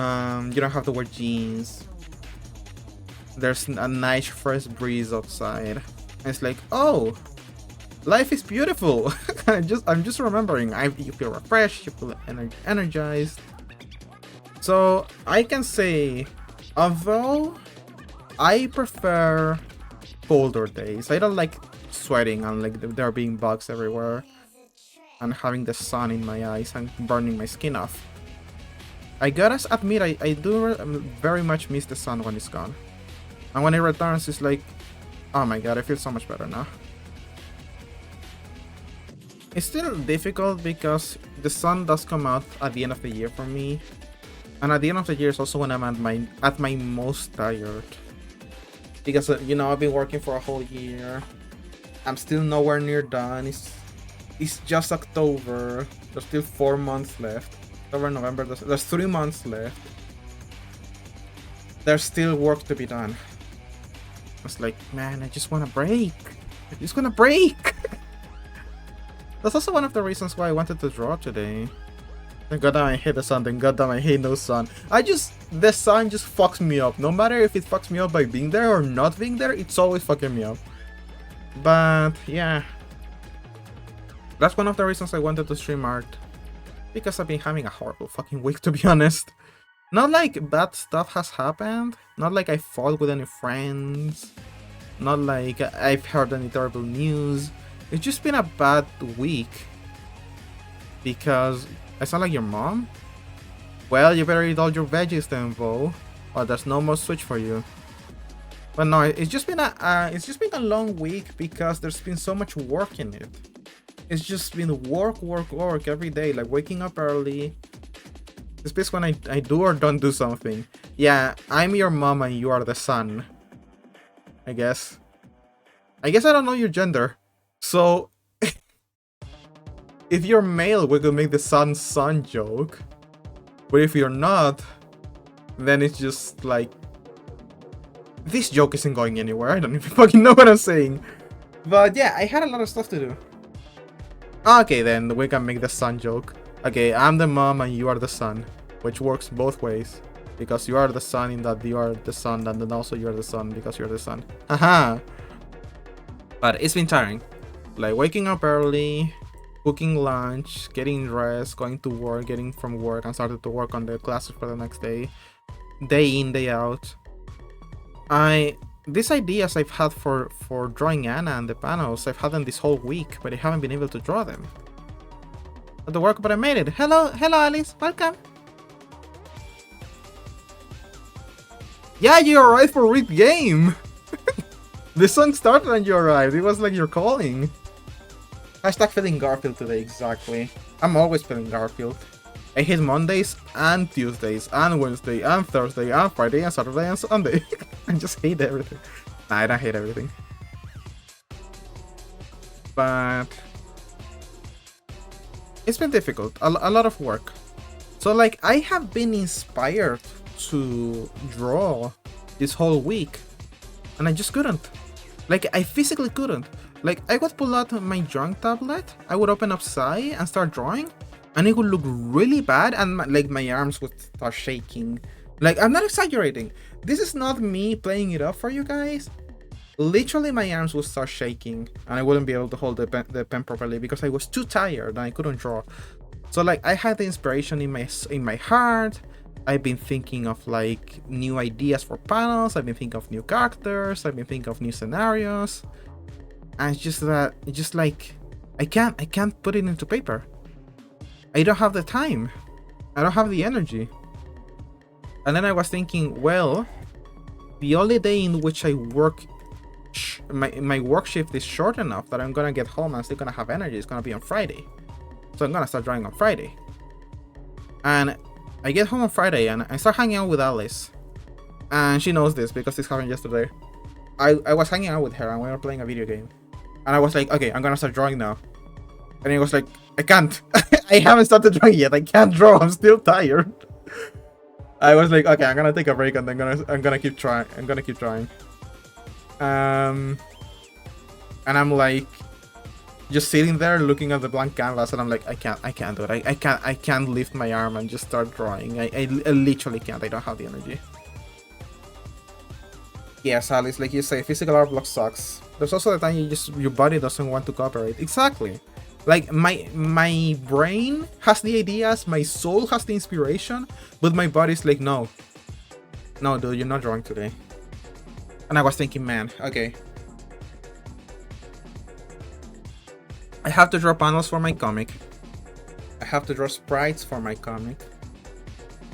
[SPEAKER 1] don't have to wear jeans. There's a nice fresh breeze outside. And it's like, oh, life is beautiful. I'm just remembering. You feel refreshed. You feel energized. So I can say, although I prefer colder days, I don't like sweating and like there being bugs everywhere and having the sun in my eyes and burning my skin off. I gotta admit, I do very much miss the sun when it's gone. And when it returns, it's like, oh my god, I feel so much better now. It's still difficult because the sun does come out at the end of the year for me. And at the end of the year is also when I'm at my most tired. Because, you know, I've been working for a whole year. I'm still nowhere near done. It's just October. There's still 4 months left. October, November, there's 3 months left. There's still work to be done. It's like, man, I just want a break. I just want a break. That's also one of the reasons why I wanted to draw today. Goddamn, I hate the sun, then goddamn, I hate no sun. The sun just fucks me up. No matter if it fucks me up by being there or not being there, it's always fucking me up. But, yeah. That's one of the reasons I wanted to stream art. Because I've been having a horrible fucking week, to be honest. Not like bad stuff has happened. Not like I fought with any friends. Not like I've heard any terrible news. It's just been a bad week. Because I sound like your mom? Well, you better eat all your veggies then, Vo. Or there's no more Switch for you. But no, it's just been a long week because there's been so much work in it. It's just been work every day, like waking up early. It's basically when I do or don't do something. Yeah, I'm your mom and you are the son. I guess I don't know your gender. So if you're male, we could make the son joke. But if you're not, then it's just like, this joke isn't going anywhere. I don't even fucking know what I'm saying. But yeah, I had a lot of stuff to do. Okay, then we can make the son joke. Okay, I'm the mom and you are the son, which works both ways. Because you are the son in that you are the son, and then also you are the son because you're the son. Haha. But it's been tiring. Like waking up early, cooking lunch, getting dressed, going to work, getting from work, and started to work on the classes for the next day. Day in, day out. These ideas I've had for drawing Anna and the panels, I've had them this whole week, but I haven't been able to draw them. At the work, but I made it. Hello Alice, welcome. Yeah, you arrived for Rift Game. The song started and you arrived. It was like you're calling. Hashtag feeling Garfield today, exactly. I'm always feeling Garfield. I hate Mondays and Tuesdays and Wednesday and Thursday and Friday and Saturday and Sunday. I just hate everything. Nah, I don't hate everything. But it's been difficult. A lot of work. So like, I have been inspired to draw this whole week. And I just couldn't. Like, I physically couldn't. Like, I would pull out my drawing tablet, I would open up Sai and start drawing, and it would look really bad, and my arms would start shaking. Like, I'm not exaggerating. This is not me playing it up for you guys. Literally, my arms would start shaking, and I wouldn't be able to hold the pen properly because I was too tired and I couldn't draw. So, like, I had the inspiration in my heart, I've been thinking of like new ideas for panels. I've been thinking of new characters. I've been thinking of new scenarios. And it's just that, it's just like, I can't put it into paper. I don't have the time. I don't have the energy. And then I was thinking, well, the only day in which I work, my work shift is short enough that I'm gonna get home and I'm still gonna have energy. It's gonna be on Friday. So I'm gonna start drawing on Friday. And I get home on Friday and I start hanging out with Alice. And she knows this because this happened yesterday. I was hanging out with her and we were playing a video game. And I was like, okay, I'm gonna start drawing now. And he was like, I can't. I haven't started drawing yet. I can't draw. I'm still tired. I was like, okay, I'm gonna take a break and then I'm gonna keep trying. I'm gonna keep trying. And I'm like, just sitting there looking at the blank canvas, and I'm like, I can't do it. I can't lift my arm and just start drawing. I literally can't. I don't have the energy. Yes, Alice, like you say, physical art block sucks. There's also the time your body doesn't want to cooperate. Exactly. Like my brain has the ideas, my soul has the inspiration, but my body's like, no, dude, you're not drawing today. And I was thinking, man, okay, I have to draw panels for my comic. I have to draw sprites for my comic.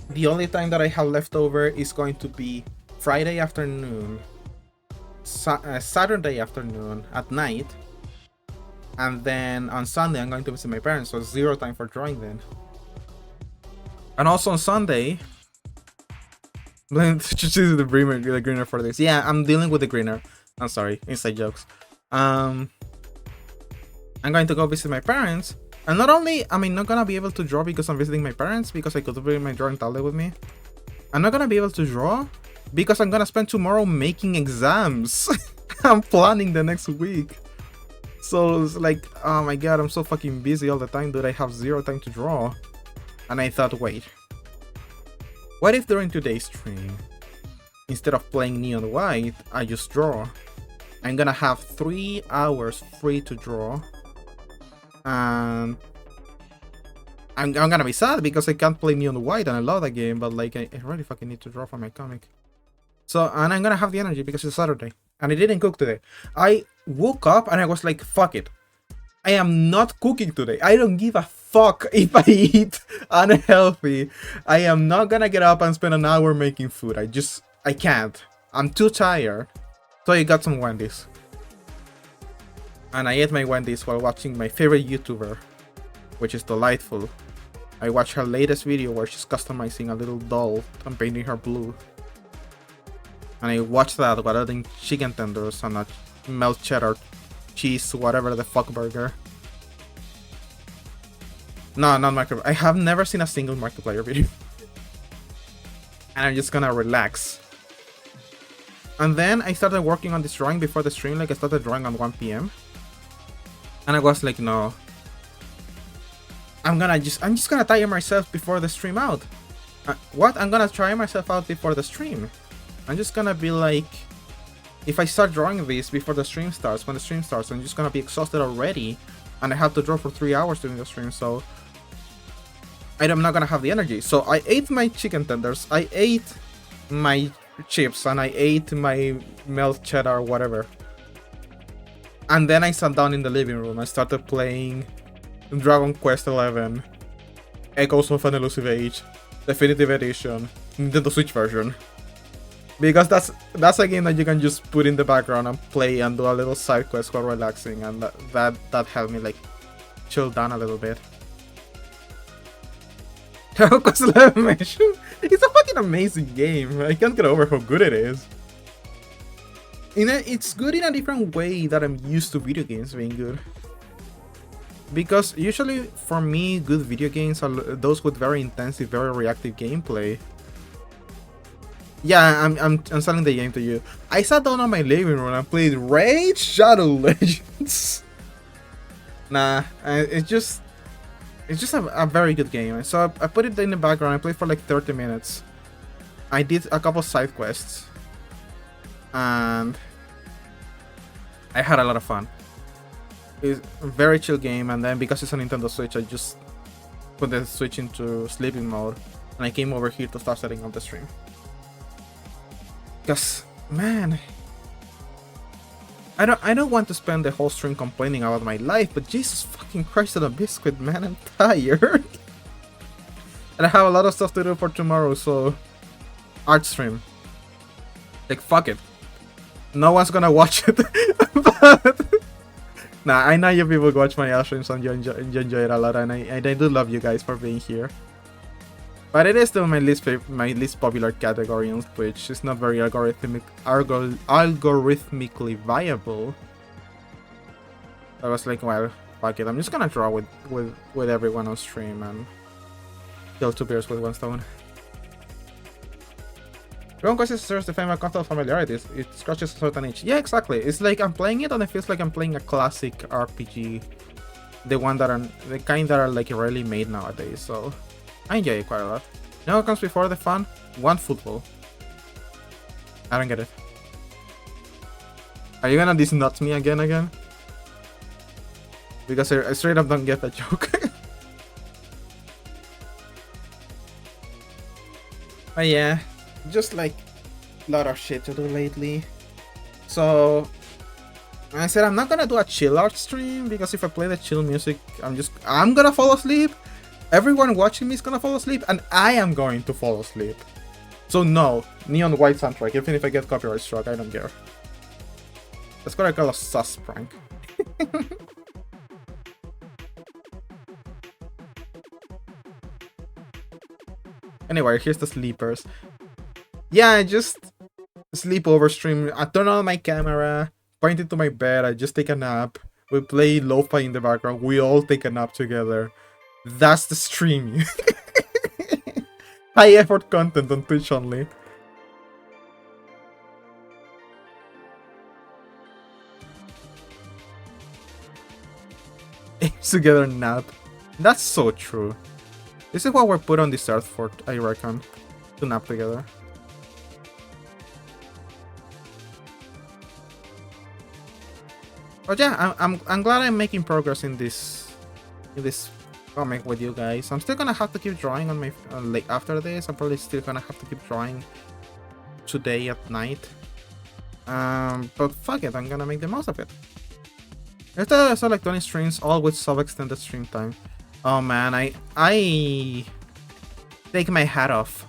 [SPEAKER 1] The only time that I have left over is going to be Friday afternoon, Saturday afternoon at night. And then on Sunday, I'm going to visit my parents, so zero time for drawing then. And also on Sunday, just use the greener for this. Yeah, I'm dealing with the greener. I'm sorry, inside jokes. I'm going to go visit my parents. And not only am I not gonna be able to draw because I'm visiting my parents, because I could bring my drawing tablet with me, I'm not gonna be able to draw because I'm gonna spend tomorrow making exams. I'm planning the next week. So it's like, oh my god, I'm so fucking busy all the time that I have zero time to draw. And I thought, wait, what if during today's stream, instead of playing Neon White, I just draw? I'm gonna have 3 hours free to draw. And I'm gonna be sad because I can't play Neon White and I love that game, but like I really fucking need to draw for my comic. So, and I'm gonna have the energy because it's Saturday. And I didn't cook today. I woke up and I was like, fuck it. I am not cooking today. I don't give a fuck if I eat unhealthy. I am not gonna get up and spend an hour making food. I can't. I'm too tired. So I got some Wendy's. And I ate my Wendy's while watching my favorite YouTuber, which is Delightful. I watched her latest video where she's customizing a little doll and painting her blue. And I watched that while eating chicken tenders and a melt cheddar cheese, whatever the fuck burger. No, not Markiplier. I have never seen a single Markiplier video. And I'm just gonna relax. And then I started working on this drawing before the stream, like I started drawing at 1 PM. And I was like, no. I'm just gonna tire myself before the stream out. What? I'm gonna tire myself out before the stream. I'm just gonna be like, if I start drawing this before the stream starts, when the stream starts, I'm just gonna be exhausted already, and I have to draw for 3 hours during the stream, so I'm not gonna have the energy. So I ate my chicken tenders, I ate my chips, and I ate my melt cheddar, whatever. And then I sat down in the living room and started playing Dragon Quest XI, Echoes of an Elusive Age, Definitive Edition, Nintendo Switch version. Because that's a game that you can just put in the background and play and do a little side quest while relaxing, and that helped me like chill down a little bit. Dragon Quest XI, it's a fucking amazing game. I can't get over how good it is. It's good in a different way that I'm used to video games being good. Because usually for me, good video games are those with very intensive, very reactive gameplay. Yeah, I'm selling the game to you. I sat down on my living room and played Raid Shadow Legends. Nah, it's just a very good game. So I put it in the background. I played for like 30 minutes. I did a couple side quests, and I had a lot of fun. It's a very chill game, and then because it's a Nintendo Switch, I just put the Switch into sleeping mode. and I came over here to start setting up the stream. Because, man, I don't want to spend the whole stream complaining about my life, but Jesus fucking Christ on a biscuit, man, I'm tired. And I have a lot of stuff to do for tomorrow, so art stream. Like, fuck it. No one's gonna watch it. But nah, I know you people watch my art streams and you enjoy it a lot, and I do love you guys for being here. But it is still my least popular category on Twitch. It's not very algorithmically viable. I was like, well, fuck it. I'm just gonna draw with everyone on stream and kill two birds with one stone. Wrong question serves to find my content familiarity. It scratches a certain itch. Yeah, exactly. It's like I'm playing it and it feels like I'm playing a classic RPG. The kind that are like rarely made nowadays, so I enjoy it quite a lot. You know what comes before the fun? One football. I don't get it. Are you gonna disnut me again? Because I straight up don't get that joke. But yeah, just like a lot of shit to do lately. So I said I'm not gonna do a chill art stream because if I play the chill music, I'm gonna fall asleep. Everyone watching me is gonna fall asleep, and I am going to fall asleep. So no, neon white soundtrack. Even if I get copyright struck, I don't care. That's what I call a sus prank. Anyway, here's the sleepers. Yeah, I just sleepover stream. I turn on my camera, point it to my bed, I just take a nap. We play lo-fi in the background, we all take a nap together. That's the stream. High effort content on Twitch only. Together nap. That's so true. This is what we're put on this earth for, I reckon. To nap together. But yeah, I'm glad I'm making progress in this comic with you guys. I'm still gonna have to keep drawing on my like after this. I'm probably still gonna have to keep drawing today at night. But fuck it, I'm gonna make the most of it. There's also like 20 streams, all with sub-extended stream time. Oh man, I take my hat off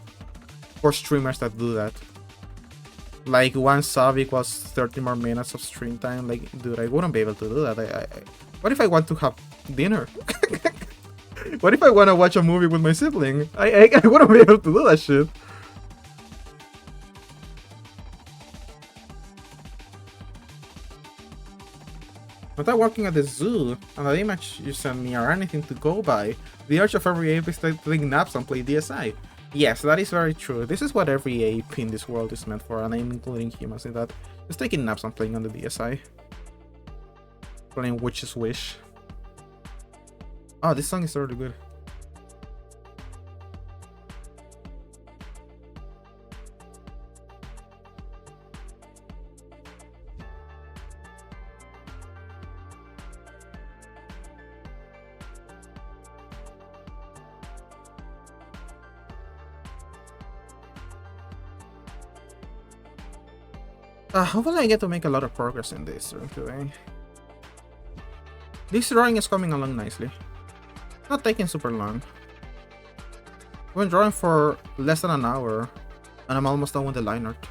[SPEAKER 1] for streamers that do that. Like, one sub equals 30 more minutes of stream time. Like, dude, I wouldn't be able to do that. What if I want to have dinner? What if I want to watch a movie with my sibling? I wouldn't be able to do that shit. I'm not working at the zoo, and the image you sent me are anything to go by. The urge of every ape is to take naps and play DSI. Yes, that is very true. This is what every ape in this world is meant for, and I'm including humans in that. Just taking naps and playing on the DSI. Playing Witch's Wish. Oh, this song is really good. Hopefully I get to make a lot of progress in this today. This drawing is coming along nicely. Not taking super long. I've been drawing for less than an hour, and I'm almost done with the line art.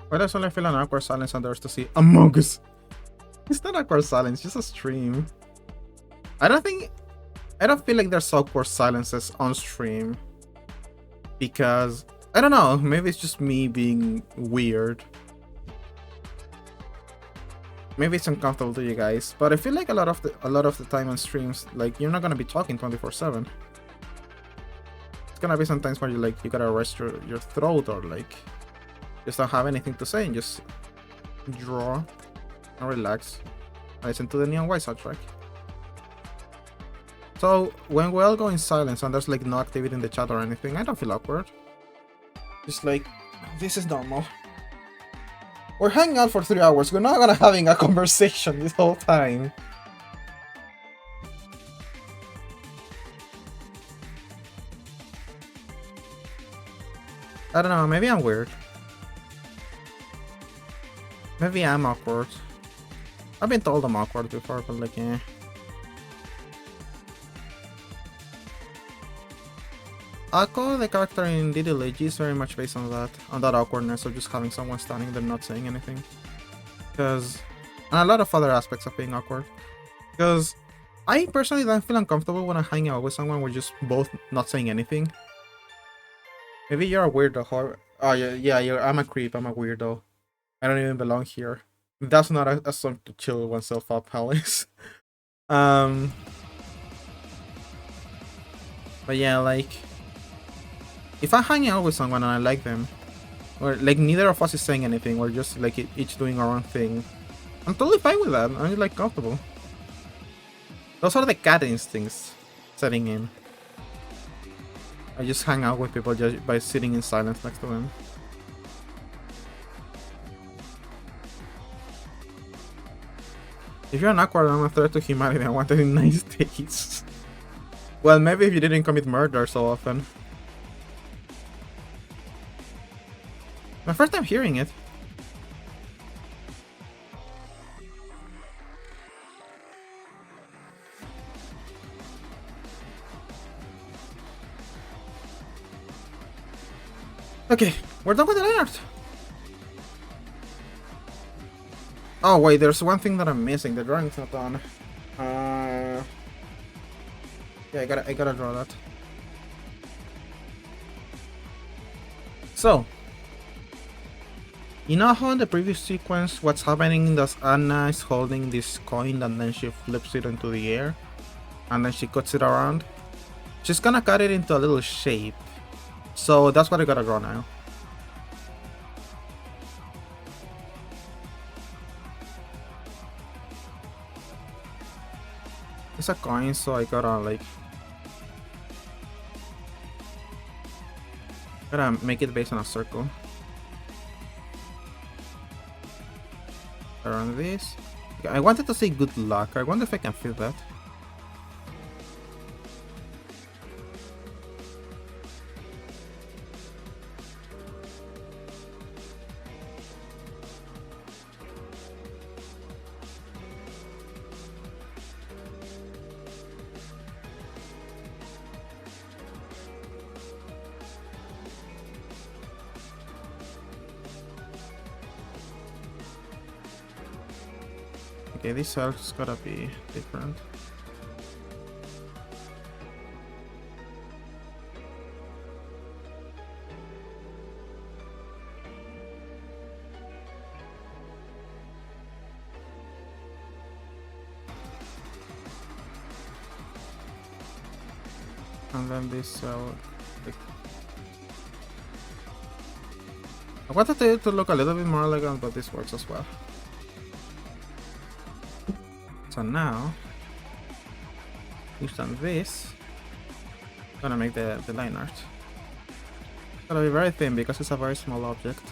[SPEAKER 1] Why does only feel an awkward silence and there's to see Among Us? It's not awkward silence, just a stream. I don't feel like there's awkward silences on stream. Because I don't know, maybe it's just me being weird. Maybe it's uncomfortable to you guys, but I feel like a lot of the time on streams, like you're not gonna be talking 24/7. It's gonna be sometimes where you gotta rest your throat or like just don't have anything to say and just draw and relax and listen to the Neon White soundtrack. So when we all go in silence and there's like no activity in the chat or anything, I don't feel awkward. Just like this is normal. We're hanging out for 3 hours. We're not gonna having a conversation this whole time. I don't know, maybe I'm weird. Maybe I'm awkward. I've been told I'm awkward before, but like, eh. Akko, the character in Diddly, is very much based on that awkwardness of just having someone standing there not saying anything. And a lot of other aspects of being awkward. Because I personally don't feel uncomfortable when I'm hanging out with someone we're just both not saying anything. Maybe you're a weirdo. Oh yeah, I'm a creep. I'm a weirdo. I don't even belong here. That's not a song to chill oneself up, Alice. But yeah, like, if I'm hanging out with someone and I like them, or like neither of us is saying anything, we're just like each doing our own thing, I'm totally fine with that. I'm like comfortable. Those are the cat instincts setting in. I just hang out with people just by sitting in silence next to them. If you're an awkward, I'm a threat to humanity. I want it in nice days. Well, maybe if you didn't commit murder so often. My first time hearing it. Okay, we're done with the line art. Oh wait, there's one thing that I'm missing. The drawing's not done. Yeah, I gotta draw that. So, you know how in the previous sequence what's happening is Anna is holding this coin and then she flips it into the air and then she cuts it around? She's gonna cut it into a little shape. So that's what I gotta draw now. It's a coin, so I gotta make it based on a circle. Around this. I wanted to say good luck. I wonder if I can fit that. Okay, this cell's gotta be different. And then this cell. I wanted it to look a little bit more elegant, but this works as well. So now, we've done this. I'm gonna make the line art. It's gonna be very thin because it's a very small object.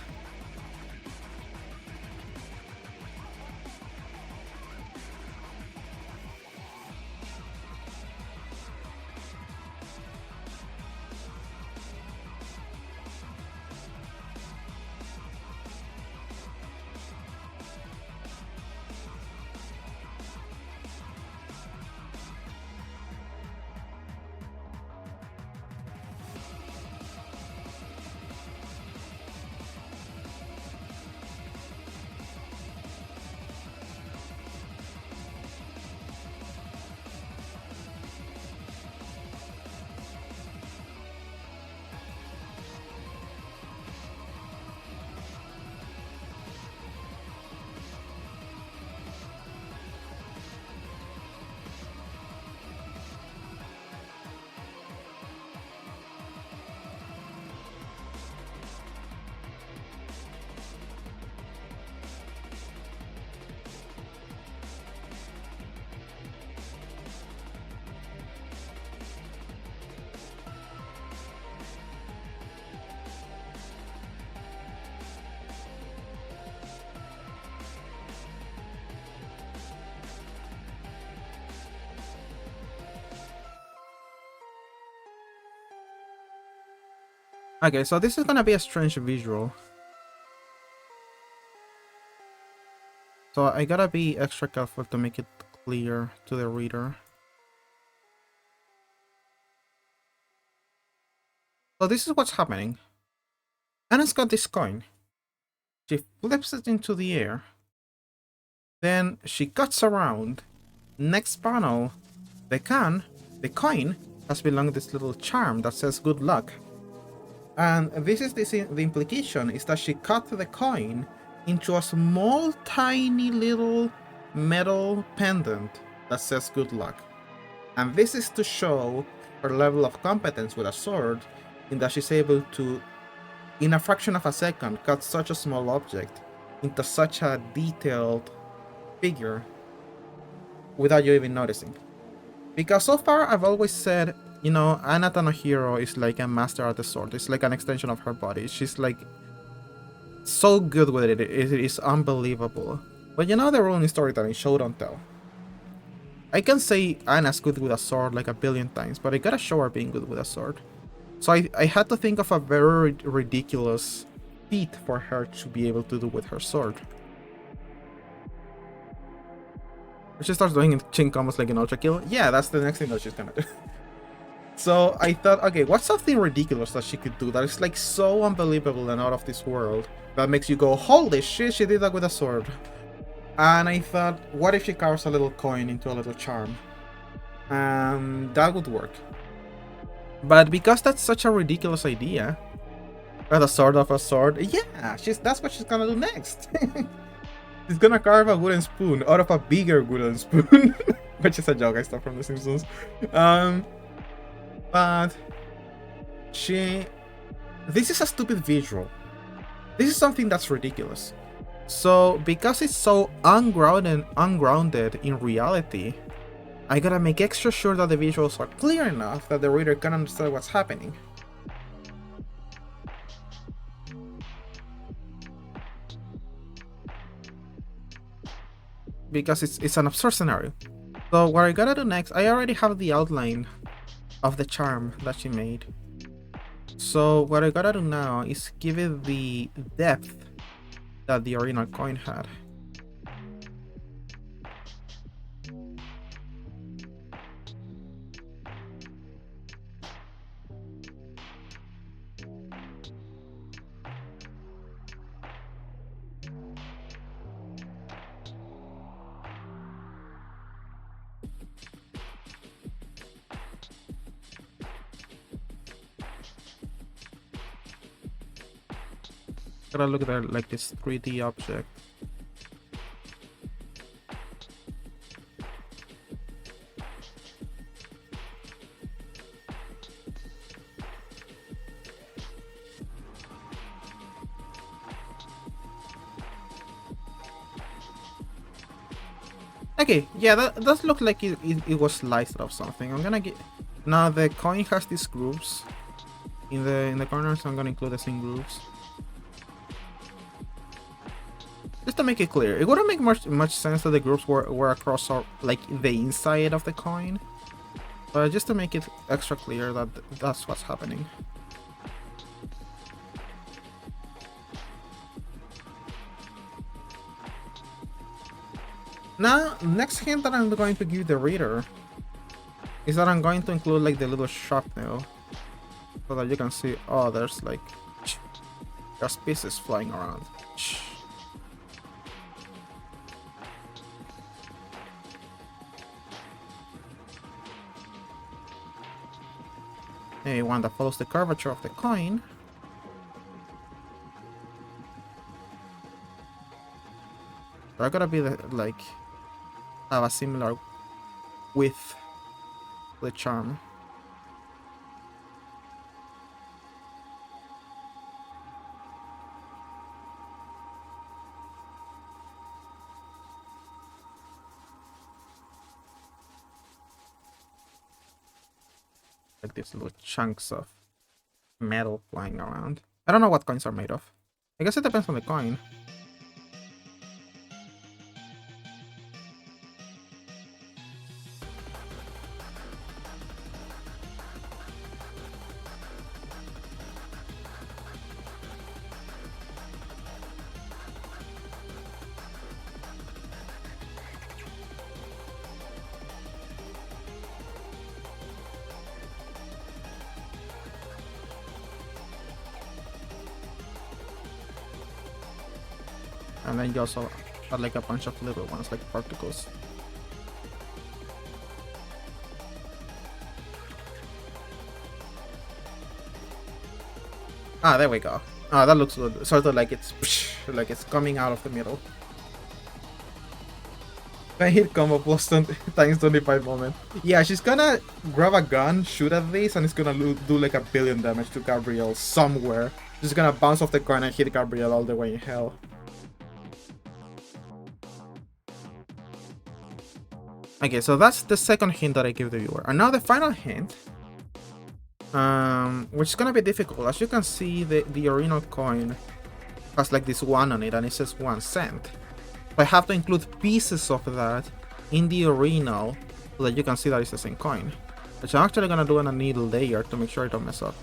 [SPEAKER 1] Okay, so this is gonna be a strange visual. So I gotta be extra careful to make it clear to the reader. So this is what's happening. Anna's got this coin. She flips it into the air. Then she cuts around. Next panel, the coin, has belonged to this little charm that says good luck. And this is the implication is that she cut the coin into a small, tiny little metal pendant that says good luck. And this is to show her level of competence with a sword, in that she's able to, in a fraction of a second, cut such a small object into such a detailed figure without you even noticing. Because so far I've always said, you know, Anna Tanohiro is like a master at the sword. It's like an extension of her body. She's like so good with it. It is unbelievable. But you know the rule in storytelling, show don't tell. I can say Anna's good with a sword like a billion times, but I gotta show her being good with a sword. So I had to think of a very ridiculous feat for her to be able to do with her sword. She starts doing chin combos like an ultra kill. Yeah, that's the next thing that she's gonna do. So I thought, okay, what's something ridiculous that she could do that is like so unbelievable and out of this world that makes you go, holy shit, she did that with a sword. And I thought, what if she carves a little coin into a little charm? That would work. But because that's such a ridiculous idea, with a sword of a sword, yeah, that's what she's gonna do next. She's gonna carve a wooden spoon out of a bigger wooden spoon, which is a joke I stole from The Simpsons. But this is a stupid visual. This is something that's ridiculous. So because it's so ungrounded in reality, I gotta make extra sure that the visuals are clear enough that the reader can understand what's happening. Because it's an absurd scenario. So what I gotta do next, I already have the outline of the charm that she made. So what I gotta do now is give it the depth that the original coin had. Gotta look at it like this 3D object. Okay, yeah, that does look like it was sliced of something. I'm gonna get now the coin has these grooves in the corners, so I'm gonna include the same grooves. Just to make it clear, it wouldn't make much sense that the groups were across like the inside of the coin, but just to make it extra clear that that's what's happening. Now, next hint that I'm going to give the reader is that I'm going to include like the little shrapnel, so that you can see, oh, there's like just pieces flying around. A one that follows the curvature of the coin. They're gonna be like have a similar width to the charm. Like these little chunks of metal flying around. I don't know what coins are made of. I guess it depends on the coin. And then you also add like a bunch of little ones, like particles. Ah, there we go. Ah, that looks good. Sort of like it's coming out of the middle. I hit combo plus 20 times 25 moment. Yeah, she's gonna grab a gun, shoot at this, and it's gonna do like a billion damage to Gabrielle somewhere. She's gonna bounce off the corner and hit Gabrielle all the way in hell. Okay, so that's the second hint that I give the viewer. And now the final hint, which is gonna be difficult. As you can see, the urinal coin has like this 1 on it, and it says 1 cent. I have to include pieces of that in the urinal so that you can see that it's the same coin. Which I'm actually gonna do on a needle layer to make sure I don't mess up.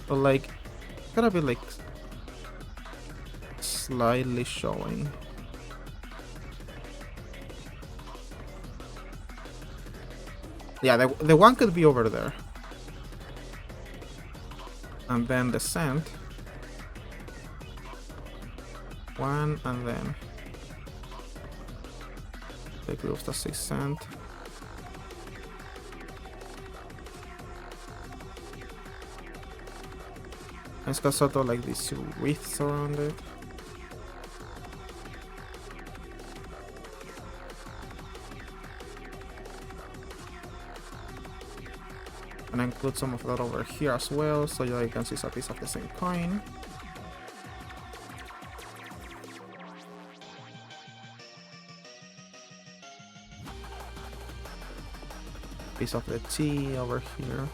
[SPEAKER 1] But like, it's gotta be like slightly showing. Yeah, the 1 could be over there. And then the cent. 1 and then take off the 6 cent. It's got sort of like these wreaths around it. And I include some of that over here as well, so you can see it's a piece of the same coin. Piece of the T over here.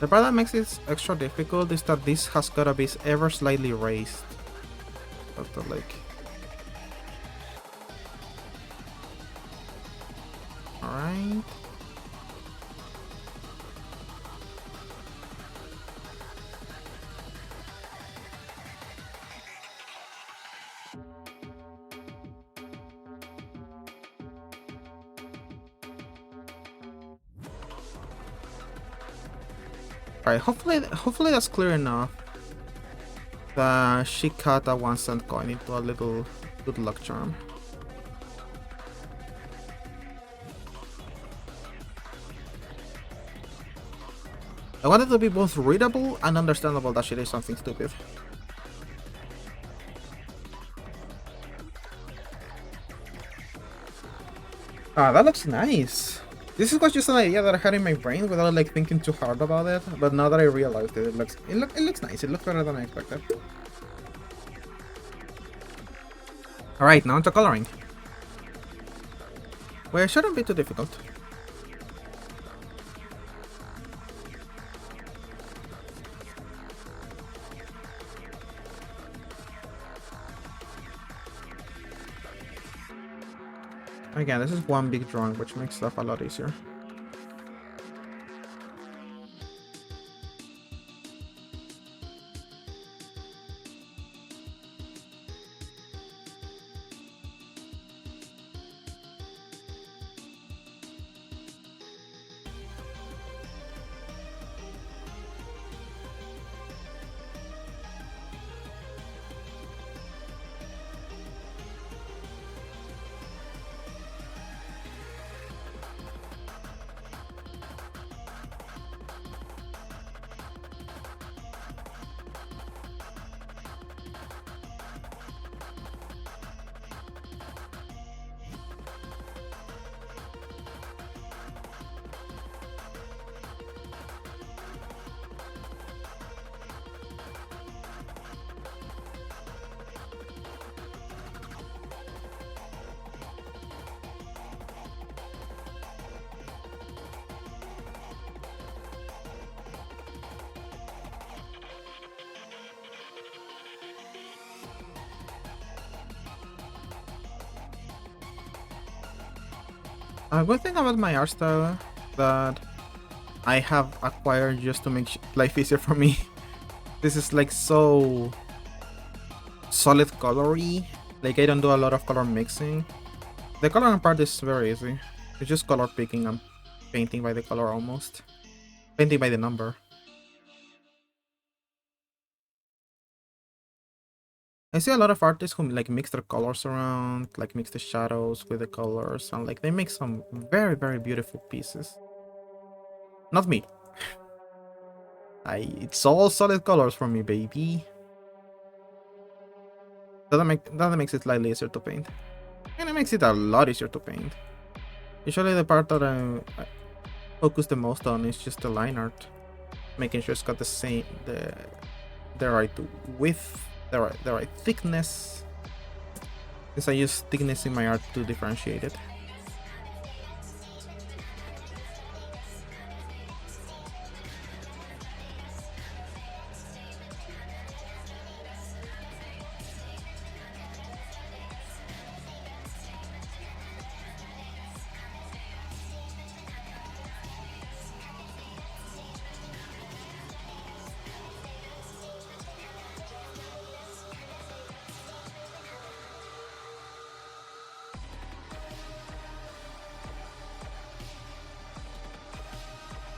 [SPEAKER 1] The part that makes this extra difficult is that this has gotta be ever slightly raised. Sort of like. Alright. Alright, hopefully that's clear enough. That she cut a 1 cent coin into a little good luck charm. I want it to be both readable and understandable that she did something stupid. Ah, that looks nice. This is just an idea that I had in my brain without like thinking too hard about it, but now that I realized it, it looks nice. It looks better than I expected. Alright, now into coloring. Well, it shouldn't be too difficult. Again, this is one big drawing, which makes stuff a lot easier. A good thing about my art style that I have acquired just to make life easier for me. This is like so solid colory. Like I don't do a lot of color mixing. The coloring part is very easy. It's just color picking and painting by the color almost. Painting by the number. I see a lot of artists who like mix their colors around, like mix the shadows with the colors, and like they make some very, very beautiful pieces. Not me. It's all solid colors for me, baby. That makes it slightly easier to paint. And it makes it a lot easier to paint. Usually the part that I focus the most on is just the line art. Making sure it's got the right width, the right thickness. Because I use thickness in my art to differentiate it.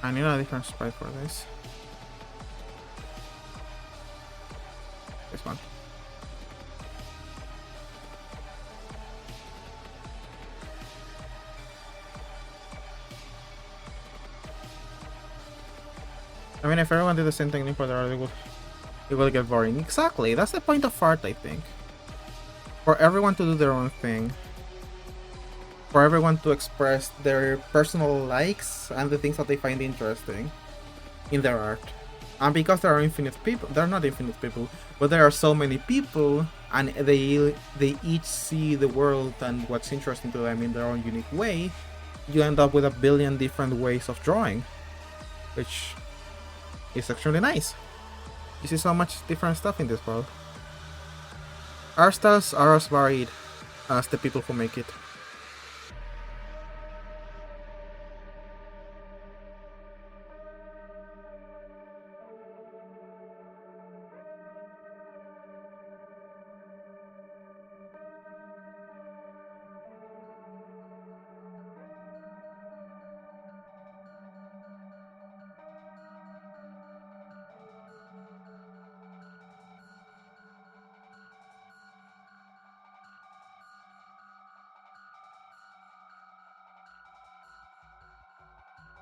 [SPEAKER 1] I need a different sprite for this. This one. I mean, if everyone did the same technique for the art, it will get boring. Exactly, that's the point of art, I think. For everyone to do their own thing. For everyone to express their personal likes and the things that they find interesting in their art. And because there are infinite people, there are not infinite people, but there are so many people, and they each see the world and what's interesting to them in their own unique way, you end up with a billion different ways of drawing, which is extremely nice. You see so much different stuff in this world. Art styles are as varied as the people who make it.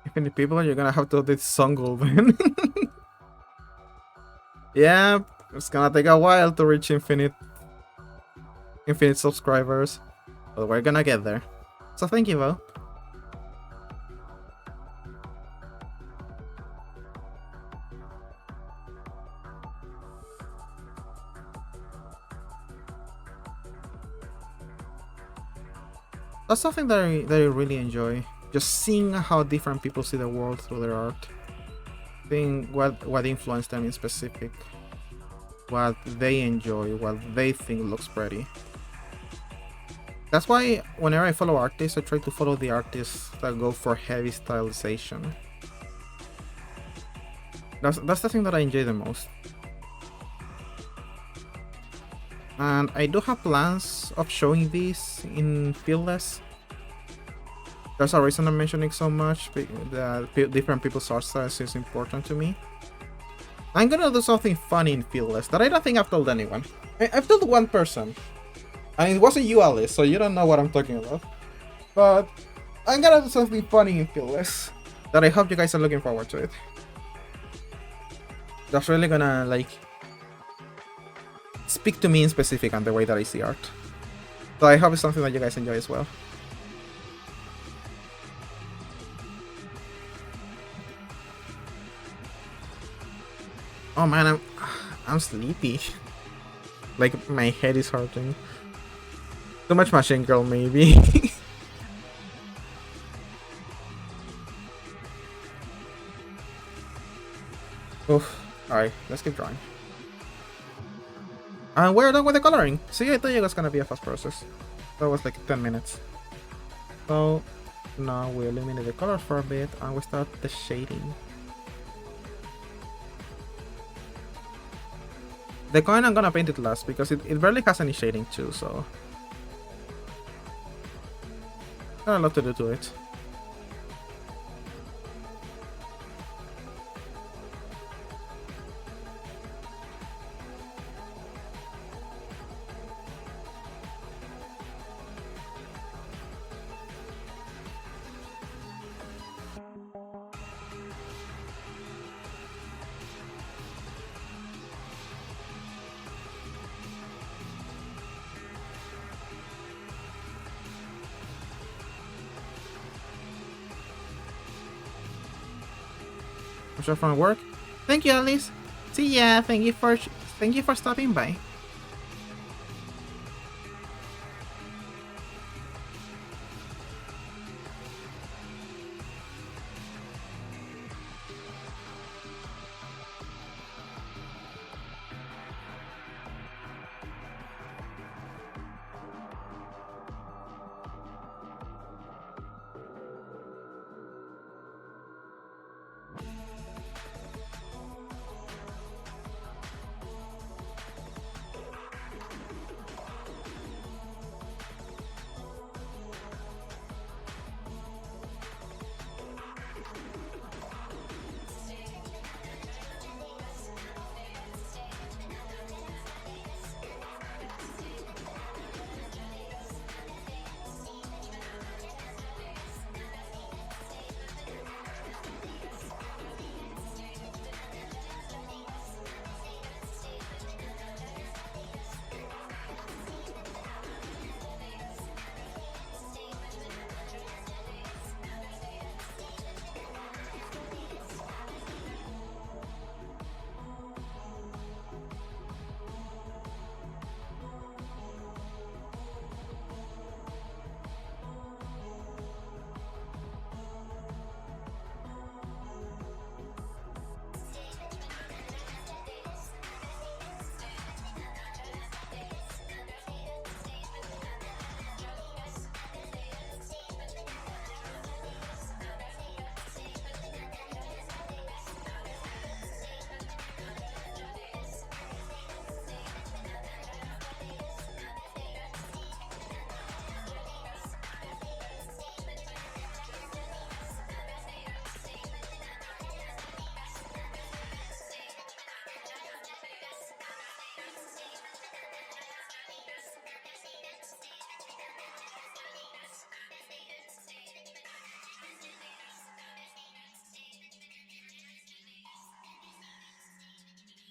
[SPEAKER 1] Infinite people, you're gonna have to do this Songul then. Yeah, it's gonna take a while to reach infinite subscribers, but we're gonna get there. So thank you, Vo. That's something that I really enjoy. Just seeing how different people see the world through their art. Seeing what influenced them in specific. What they enjoy, what they think looks pretty. That's why whenever I follow artists, I try to follow the artists that go for heavy stylization. That's the thing that I enjoy the most. And I do have plans of showing these in Fieldless. There's a reason I'm mentioning so much, that different people's art styles is important to me. I'm gonna do something funny in Fieldless that I don't think I've told anyone. I've told one person, and it wasn't you, Alice, so you don't know what I'm talking about. But I'm gonna do something funny in Fieldless that I hope you guys are looking forward to it. That's really gonna, like, speak to me in specific and the way that I see art. So I hope it's something that you guys enjoy as well. Oh man, I'm sleepy. Like, my head is hurting. Too much Machine Girl, maybe. Oof. Alright, let's keep drawing. And we're done with the coloring. See, I thought it was gonna be a fast process. That was like 10 minutes. So now we eliminate the colors for a bit and we start the shading. The coin I'm gonna paint it last because it barely has any shading too, so Not a lot to do to it. From work. Thank you, Alice. See ya. Thank you for stopping by.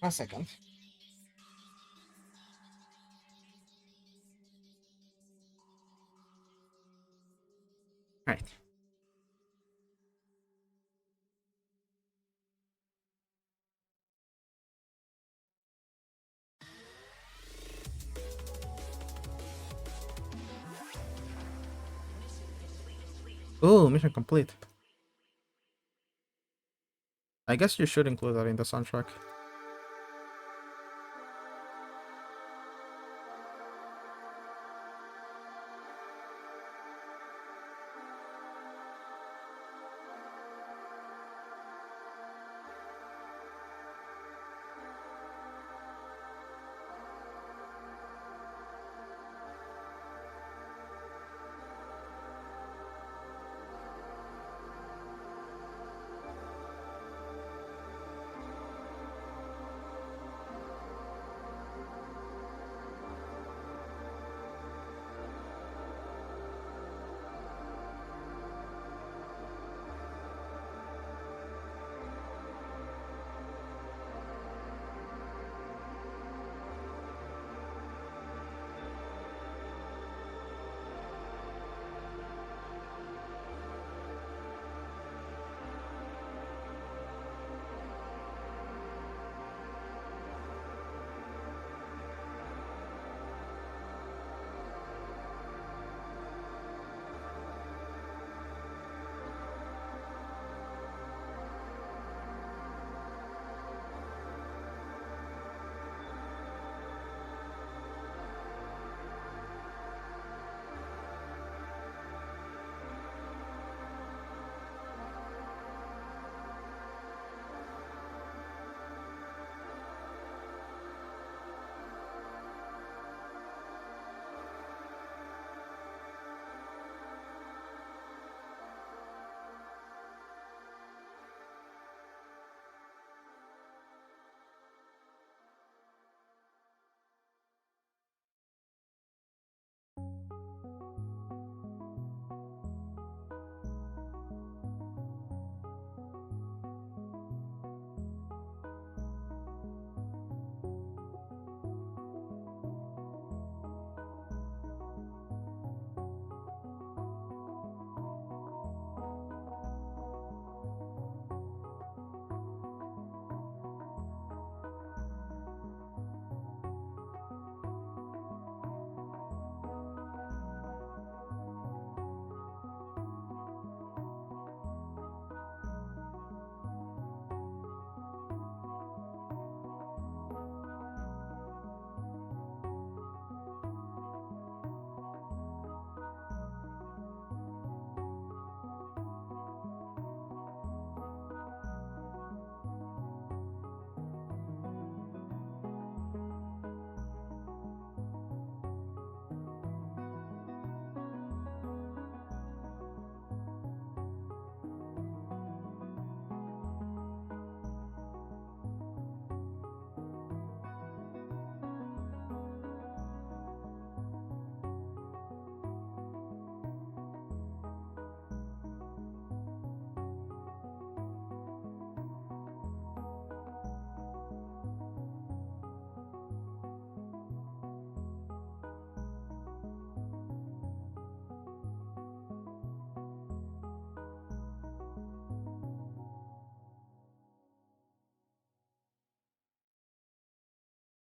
[SPEAKER 1] One second. Right. Ooh, mission complete. I guess you should include that in the soundtrack.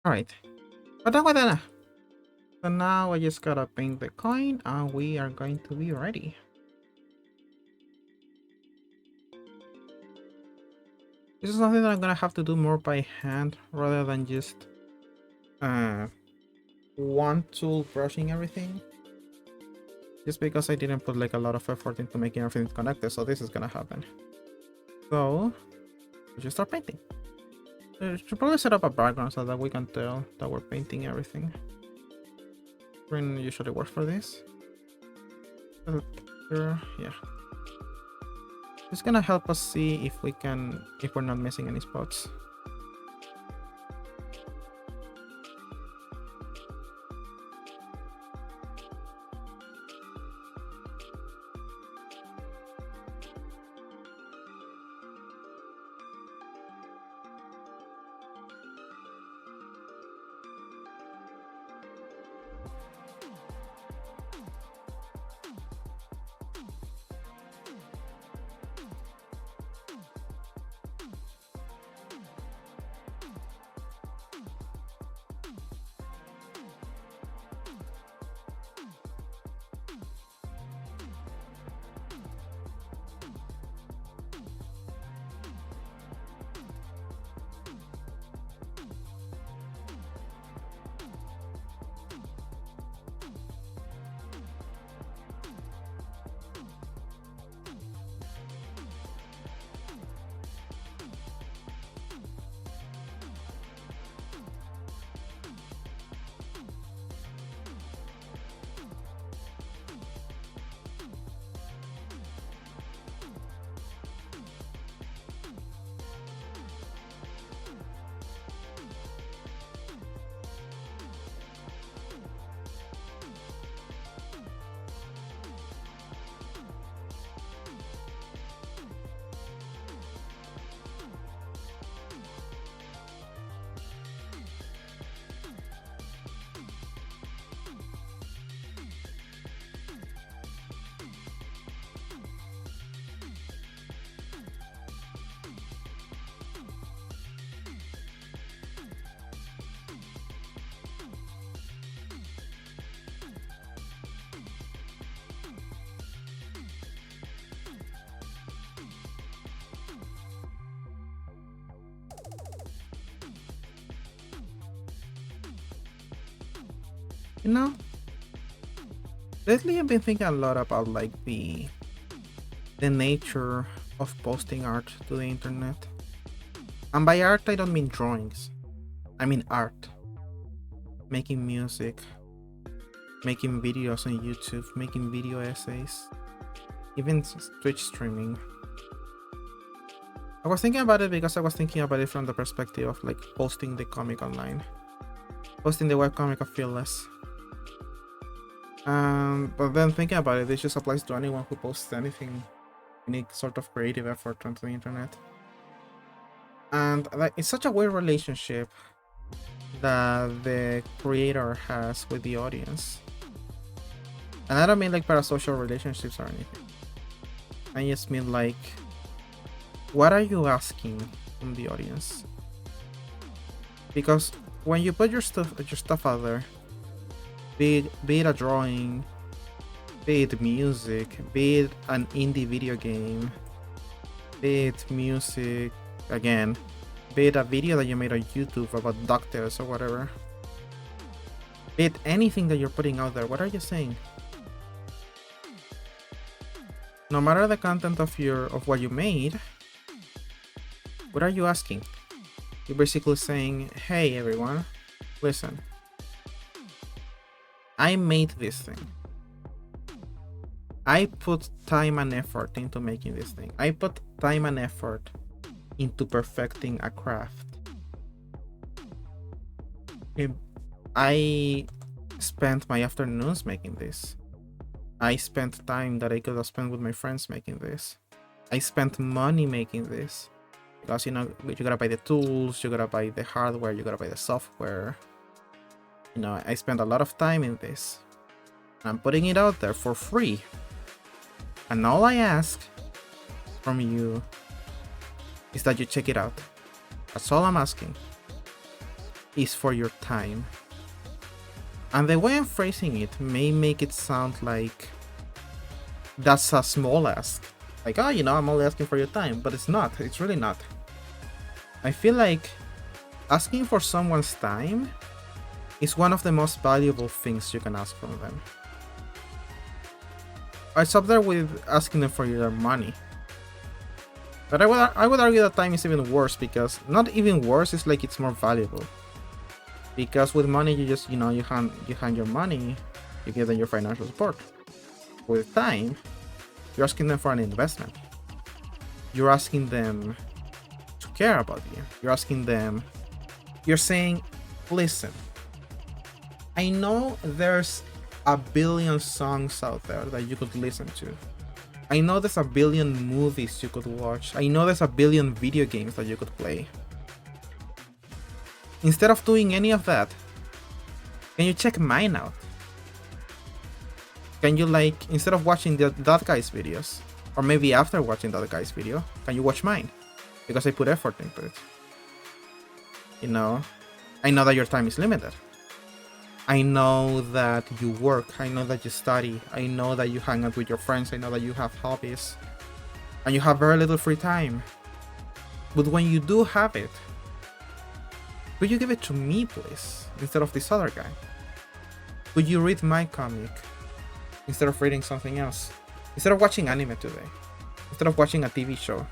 [SPEAKER 1] Alright. But done with that. So now I just gotta paint the coin and we are going to be ready. This is something that I'm gonna have to do more by hand rather than just one tool brushing everything. Just because I didn't put like a lot of effort into making everything connected, so this is gonna happen. So we just start painting. Should probably set up a background so that we can tell that we're painting everything. Green usually works for this. Yeah. It's gonna help us see if we're not missing any spots. You know, lately I've been thinking a lot about like the nature of posting art to the internet. And by art I don't mean drawings. I mean art. Making music, making videos on YouTube, making video essays, even Twitch streaming. I was thinking about it because I was thinking about it from the perspective of like posting the comic online. Posting the webcomic of Fearless. But then thinking about it, this just applies to anyone who posts anything, any sort of creative effort onto the internet. And like, it's such a weird relationship that the creator has with the audience. And I don't mean like parasocial relationships or anything. I just mean like, what are you asking from the audience? Because when you put your stuff out there, be it a drawing, be it music, be it an indie video game, be it music, again, be it a video that you made on YouTube about doctors or whatever, be it anything that you're putting out there, what are you saying? No matter the content of what you made, what are you asking? You're basically saying, hey everyone, listen, I made this thing. I put time and effort into making this thing. I put time and effort into perfecting a craft. I spent my afternoons making this. I spent time that I could have spent with my friends making this. I spent money making this. Because, you know, you gotta buy the tools, you gotta buy the hardware, you gotta buy the software. You know, I spent a lot of time in this. I'm putting it out there for free. And all I ask from you is that you check it out. That's all I'm asking. is for your time. And the way I'm phrasing it may make it sound like that's a small ask. Like, oh, I'm only asking for your time, but it's not. It's really not. I feel like asking for someone's time is one of the most valuable things you can ask from them. It's up there with asking them for their money. But I would argue that time is even worse, because not even worse, it's like it's more valuable. Because with money, you just, you hand your money, you give them your financial support. With time, you're asking them for an investment. You're asking them to care about you. You're saying, listen, I know there's a billion songs out there that you could listen to. I know there's a billion movies you could watch. I know there's a billion video games that you could play. Instead of doing any of that, can you check mine out? Can you, instead of watching that guy's videos, or maybe after watching that guy's video, can you watch mine? Because I put effort into it. I know that your time is limited. I know that you work. I know that you study. I know that you hang out with your friends. I know that you have hobbies. And you have very little free time. But when you do have it, could you give it to me, please, instead of this other guy? Could you read my comic instead of reading something else? Instead of watching anime today, instead of watching a TV show,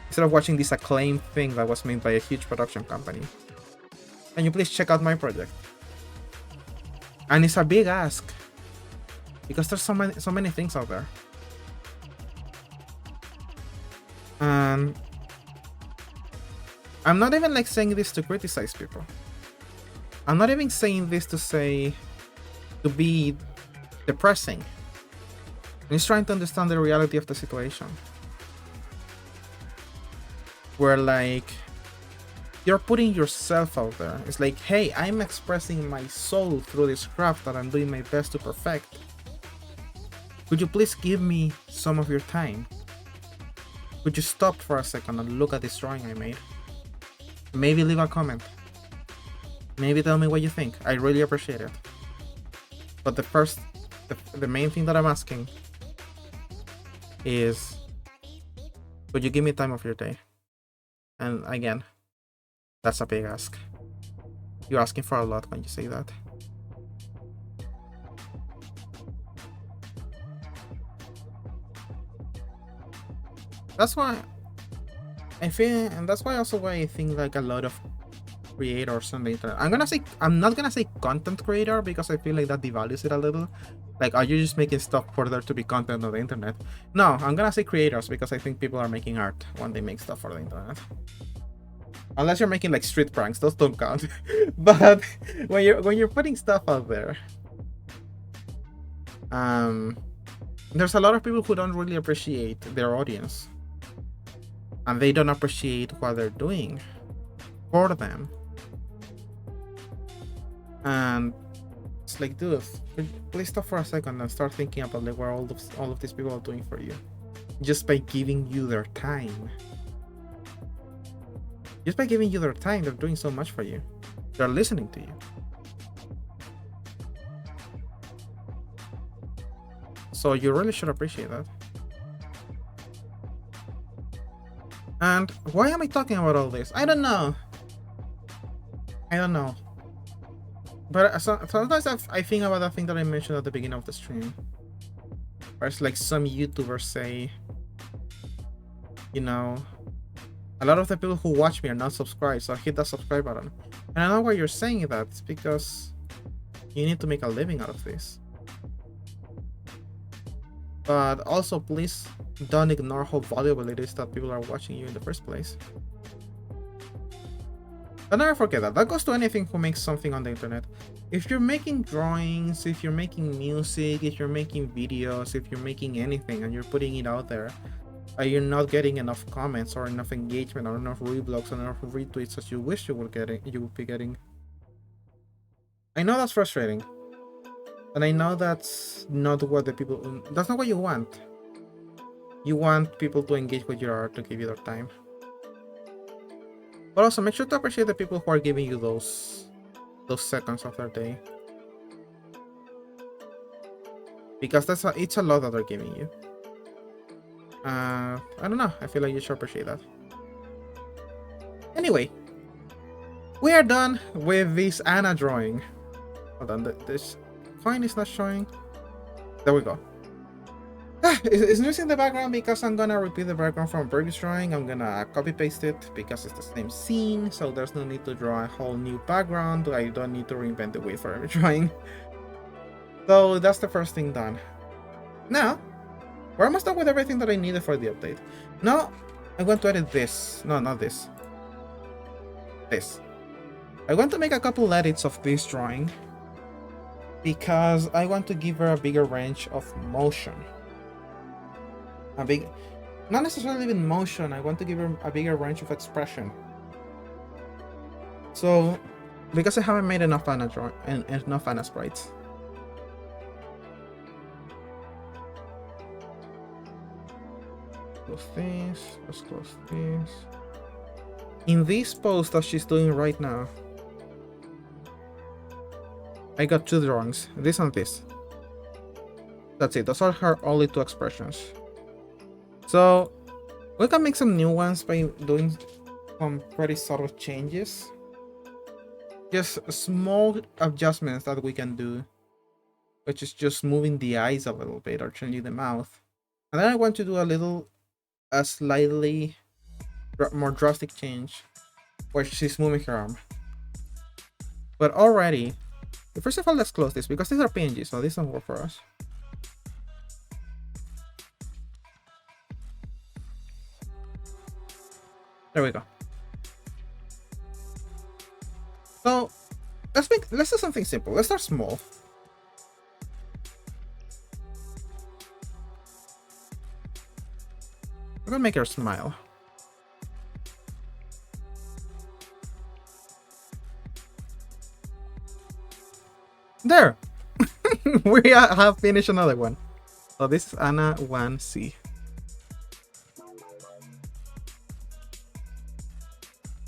[SPEAKER 1] instead of watching this acclaimed thing that was made by a huge production company, can you please check out my project? And it's a big ask, because there's so many things out there. And I'm not even saying this to criticize people. I'm not even saying this to be depressing. I'm just trying to understand the reality of the situation. Where you're putting yourself out there. It's like, hey, I'm expressing my soul through this craft that I'm doing my best to perfect. Could you please give me some of your time? Could you stop for a second and look at this drawing I made? Maybe leave a comment. Maybe tell me what you think. I really appreciate it. But the main thing that I'm asking is, could you give me time of your day? And again, that's a big ask. You're asking for a lot when you say that. That's why I feel, and that's why also why I think a lot of creators on the internet. I'm not gonna say content creator, because I feel like that devalues it a little. Are you just making stuff for there to be content on the internet? No, I'm gonna say creators, because I think people are making art when they make stuff for the internet. Unless you're making street pranks, those don't count. But when you're putting stuff out there, there's a lot of people who don't really appreciate their audience. And they don't appreciate what they're doing for them. And it's like, dude, please stop for a second and start thinking about what all of these people are doing for you. Just by giving you their time. Just by giving you their time, they're doing so much for you. They're listening to you. So you really should appreciate that. And why am I talking about all this? I don't know. But sometimes I think about that thing that I mentioned at the beginning of the stream. Where it's like some YouTubers say, a lot of the people who watch me are not subscribed, so hit that subscribe button. And I know why you're saying that. It's because you need to make a living out of this. But also, please don't ignore how valuable it is that people are watching you in the first place. But never forget that. That goes to anything who makes something on the internet. If you're making drawings, if you're making music, if you're making videos, if you're making anything and you're putting it out there, and you're not getting enough comments or enough engagement or enough reblogs or enough retweets as you wish you would be getting. I know that's frustrating. And I know that's not what that's not what you want. You want people to engage with your art, to give you their time. But also make sure to appreciate the people who are giving you those those seconds of their day. Because it's a lot that they're giving you. I don't know. I feel like you should appreciate that. Anyway, we are done with this Anna drawing. Hold on, this coin is not showing. There we go. It's using the background because I'm gonna repeat the background from previous drawing. I'm gonna copy paste it because it's the same scene, so there's no need to draw a whole new background. I don't need to reinvent the wheel for every drawing. So that's the first thing done. Now, we're almost done with everything that I needed for the update. Now, I'm going to edit this. No, not this. This. I want to make a couple edits of this drawing because I want to give her a bigger range of motion. Not necessarily even motion, I want to give her a bigger range of expression. So, because I haven't made enough Anna drawing and enough Anna sprites. Close this, let's close this. In this pose that she's doing right now, I got 2 drawings, this and this. That's it, those are her only 2 expressions. So, we can make some new ones by doing some pretty subtle changes. Just small adjustments that we can do, which is just moving the eyes a little bit or changing the mouth. And then I want to do a slightly more drastic change where she's moving her arm. But already, first of all, let's close this because these are PNGs, so this don't work for us. There we go. So let's do something simple. Let's start small. We're gonna make her smile. There! We have finished another one. So this is Anna 1C.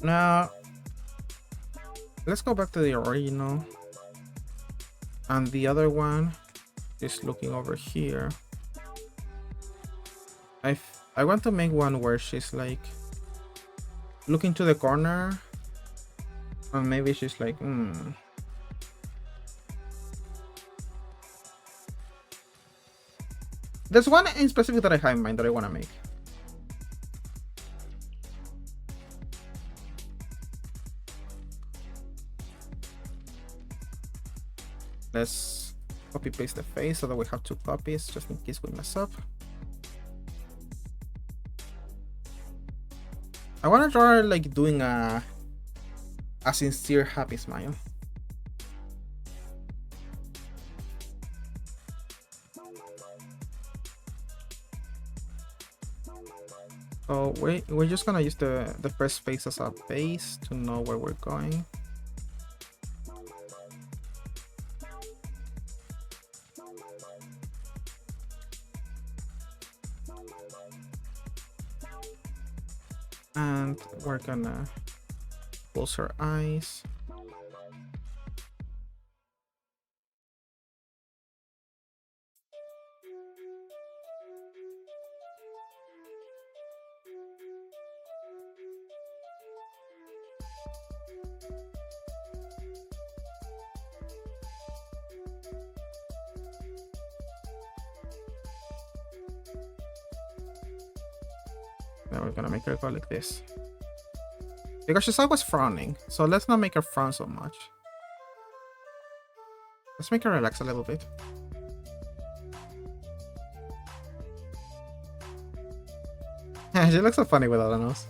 [SPEAKER 1] Now, let's go back to the original. And the other one is looking over here. I want to make one where she's like looking to the corner. And maybe she's like, There's one in specific that I have in mind that I want to make. Let's copy paste the face so that we have 2 copies just in case we mess up. I want to draw her like doing a sincere happy smile. So we're just gonna use the first face as a base to know where we're going. And we're gonna close her eyes. Then we're gonna make her go like this. Because she's always frowning, so let's not make her frown so much. Let's make her relax a little bit. She looks so funny without a nose.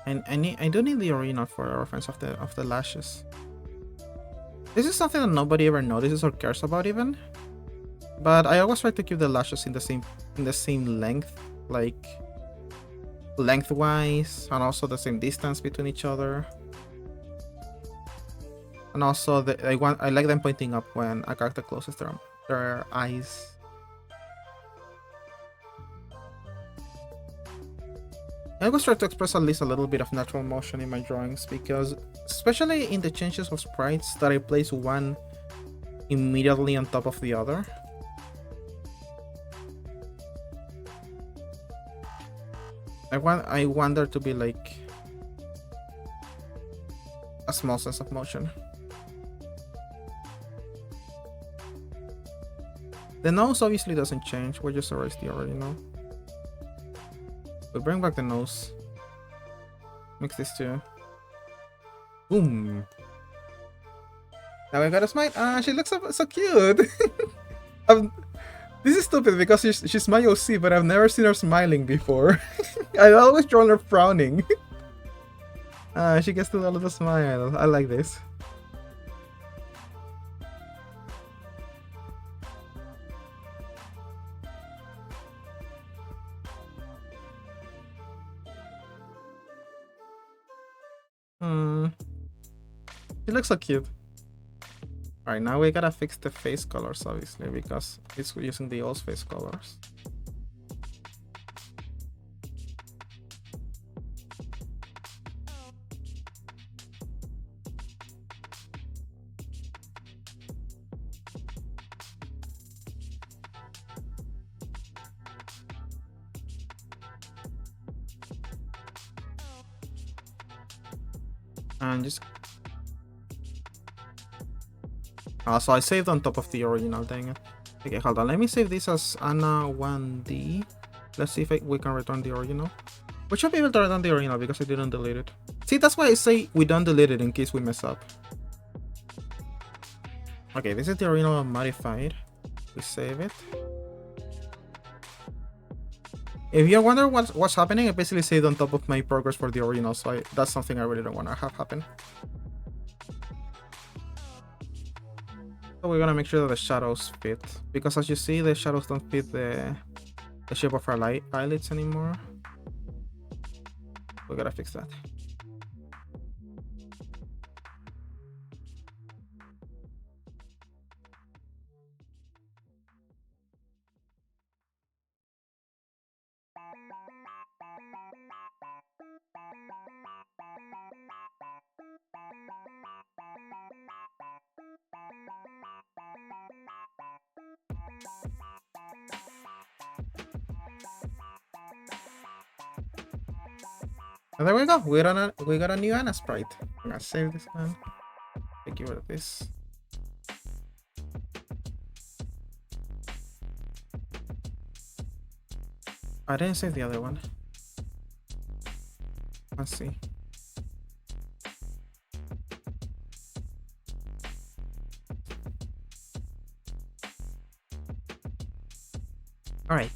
[SPEAKER 1] And I do need the original for the reference of the lashes. This is something that nobody ever notices or cares about even. But I always try to keep the lashes in the same length, like lengthwise, and also the same distance between each other. And also, I like them pointing up when a character closes their eyes. I always try to express at least a little bit of natural motion in my drawings because, especially in the changes of sprites that I place one immediately on top of the other, I want there to be like a small sense of motion. The nose obviously doesn't change, we just erase the original. We bring back the nose. Mix these two. Boom. Now I got a smile. Ah, she looks so cute. This is stupid because she's my OC, but I've never seen her smiling before. I always drawn her frowning. She gets to do a little smile. I like this. She looks so cute. Alright, now we gotta fix the face colors, obviously, because it's using the old face colors. And just... so I saved on top of the original, dang it. Okay, hold on, let me save this as Anna 1D. Let's see if we can return the original. We should be able to return the original because I didn't delete it. See, that's why I say we don't delete it in case we mess up. Okay, this is the original modified. We save it. If you're wondering what's happening, I basically saved on top of my progress for the original, so that's something I really don't want to have happen. So we're gonna make sure that the shadows fit, because as you see, the shadows don't fit the shape of our eyelids anymore. We gotta fix that. And there we go. We got a new Anna sprite. I'm gonna save this one. Take rid of this. I didn't save the other one. Let's see. All right.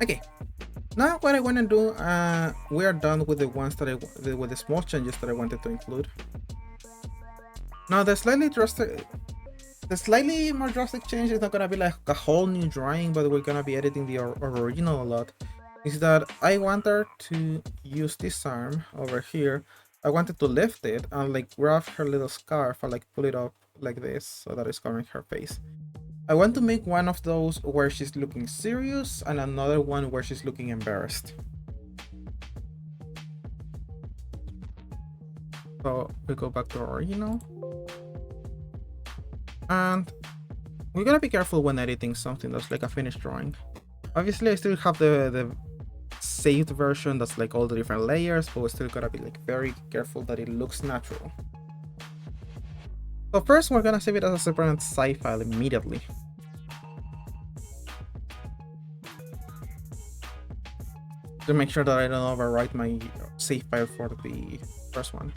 [SPEAKER 1] Okay, now what I want to do, we are done with the ones that with the small changes that I wanted to include. Now the slightly more drastic change is not gonna be like a whole new drawing, but we're gonna be editing the original a lot. Is that I wanted to use this arm over here. I wanted to lift it and like grab her little scarf and like pull it up like this so that it's covering her face. I want to make one of those where she's looking serious and another one where she's looking embarrassed. So we go back to original. And we gotta be careful when editing something that's like a finished drawing. Obviously I still have the saved version that's like all the different layers, but we still gotta be like very careful that it looks natural. So first we're gonna save it as a separate sci file immediately. To make sure that I don't overwrite my save file for the first one.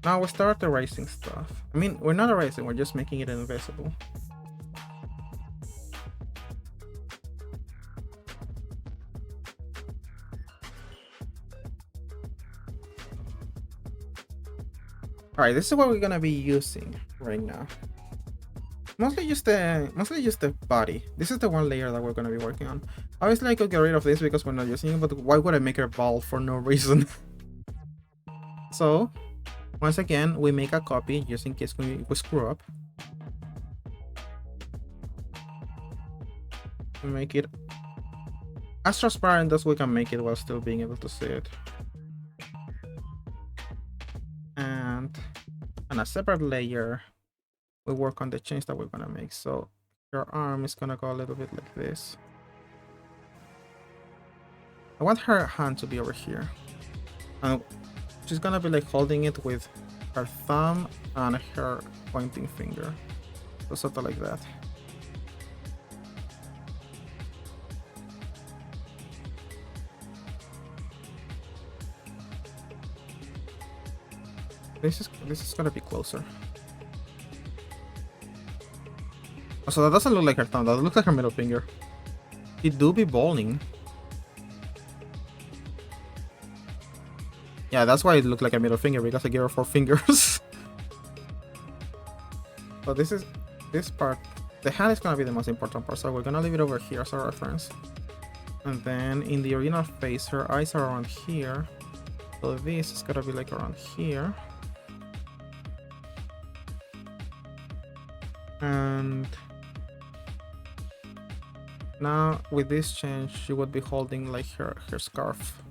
[SPEAKER 1] Now we start erasing stuff. I mean, we're not erasing, we're just making it invisible. Alright, this is what we're gonna be using right now. Mostly just the body. This is the one layer that we're gonna be working on. Obviously I could get rid of this because we're not using it, but why would I make her bald for no reason? So once again we make a copy just in case we screw up. We make it as transparent as we can make it while still being able to see it. And on a separate layer we work on the change that we're gonna make. So your arm is gonna go a little bit like this. I want her hand to be over here, and she's gonna be like holding it with her thumb and her pointing finger, so sort of like that. This is gonna be closer. So that doesn't look like her thumb, that looks like her middle finger. It do be bowling. Yeah, that's why it looked like a middle finger, because I gave her 4 fingers. So this part, the hand is gonna be the most important part, so we're gonna leave it over here as a reference. And then in the original face, her eyes are around here. So this is gonna be like around here. And now with this change, she would be holding like her scarf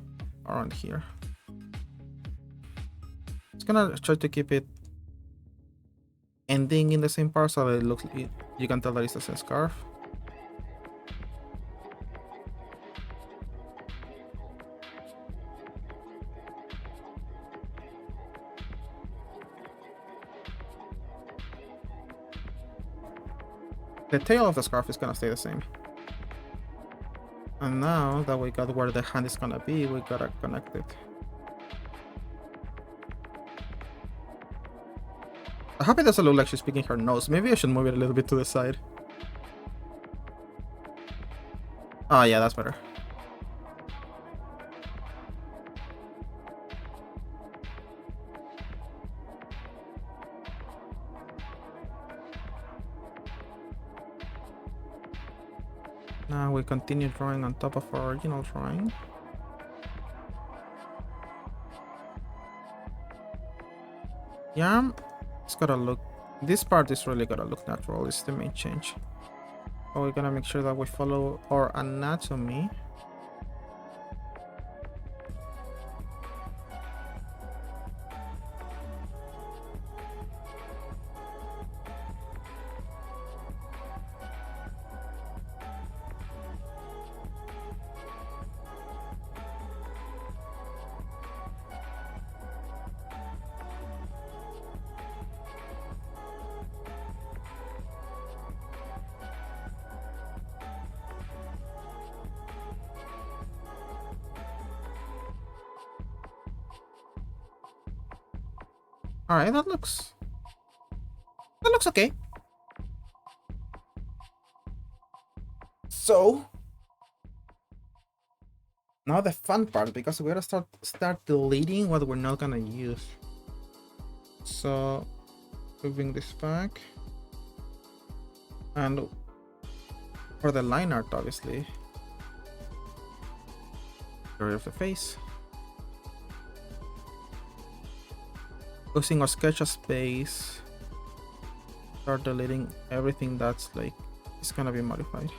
[SPEAKER 1] around here. It's gonna try to keep it ending in the same part so that it looks, you can tell that it's the same scarf. The tail of the scarf is gonna stay the same. And now that we got where the hand is gonna be, we gotta connect it. I hope it doesn't look like she's picking her nose. Maybe I should move it a little bit to the side. Oh yeah, that's better. Now we continue drawing on top of our original drawing. Yeah, it's gotta look, this part is really gotta look natural, it's the main change. But we're gonna make sure that we follow our anatomy. Alright, that looks okay. So now the fun part, because we're gonna start deleting what we're not gonna use. So moving this back, and for the line art, obviously, get rid of the face. Using our sketch space, start deleting everything that's like, it's gonna be modified.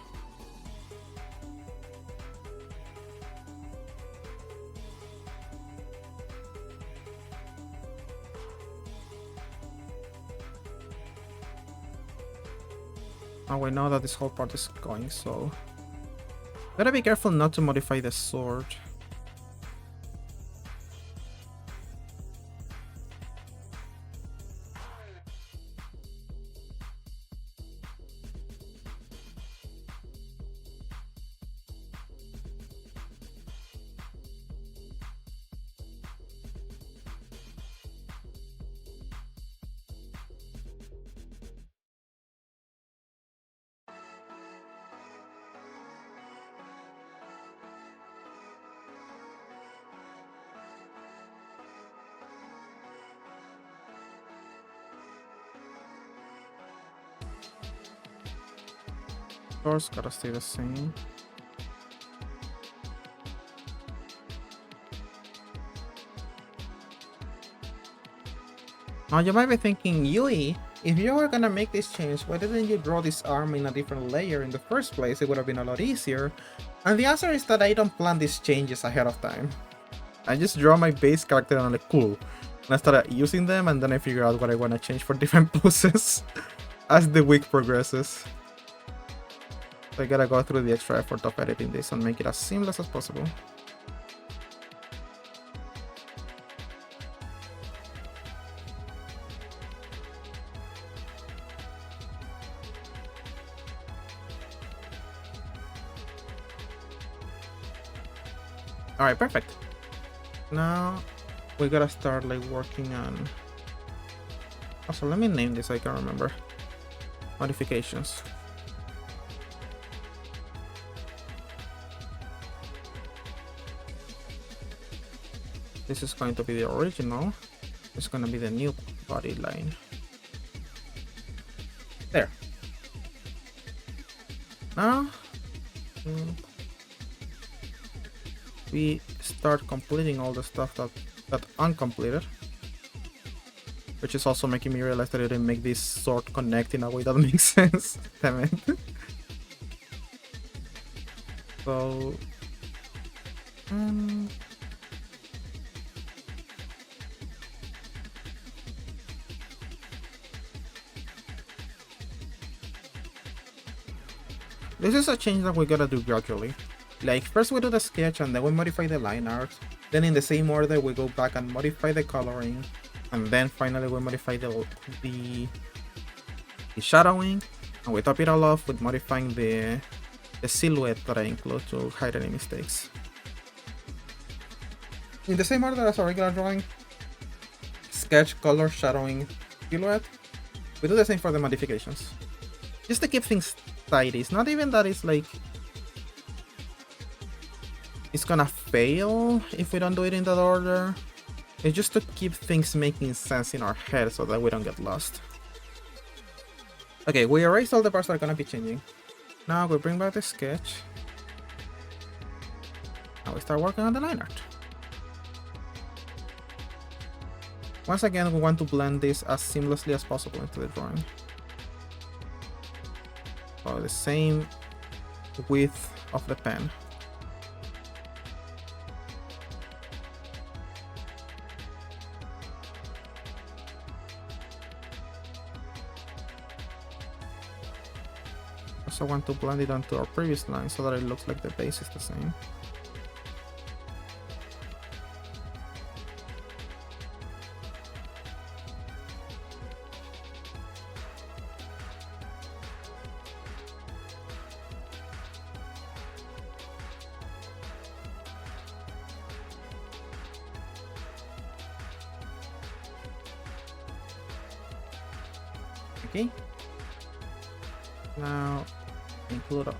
[SPEAKER 1] Now we know that this whole part is going, so gotta be careful not to modify the sword. Source gotta stay the same. Now you might be thinking, Yui, if you were gonna make this change, why didn't you draw this arm in a different layer in the first place? It would have been a lot easier. And the answer is that I don't plan these changes ahead of time. I just draw my base character and I'm like, cool. And I started using them and then I figure out what I want to change for different poses as the week progresses. So I gotta go through the extra effort of editing this and make it as seamless as possible. Alright, perfect. Now we gotta start like working on... Also, let me name this so I can remember. Modifications. This is going to be the original. It's gonna be the new body line. There. Now we start completing all the stuff that uncompleted, which is also making me realize that I didn't make this sword connect in a way that makes sense. Damn it. So this is a change that we gotta do gradually. Like, first we do the sketch and then we modify the line art. Then in the same order we go back and modify the coloring. And then finally we modify the shadowing. And we top it all off with modifying the silhouette that I include to hide any mistakes. In the same order as a regular drawing. Sketch, color, shadowing, silhouette. We do the same for the modifications. Just to keep things tidy. It's not even that it's like... it's gonna fail if we don't do it in that order. It's just to keep things making sense in our head so that we don't get lost. Okay, we erased all the parts that are gonna be changing. Now we bring back the sketch. Now we start working on the line art. Once again, we want to blend this as seamlessly as possible into the drawing. So the same width of the pen. Also want to blend it onto our previous line so that it looks like the base is the same. Okay. Now include a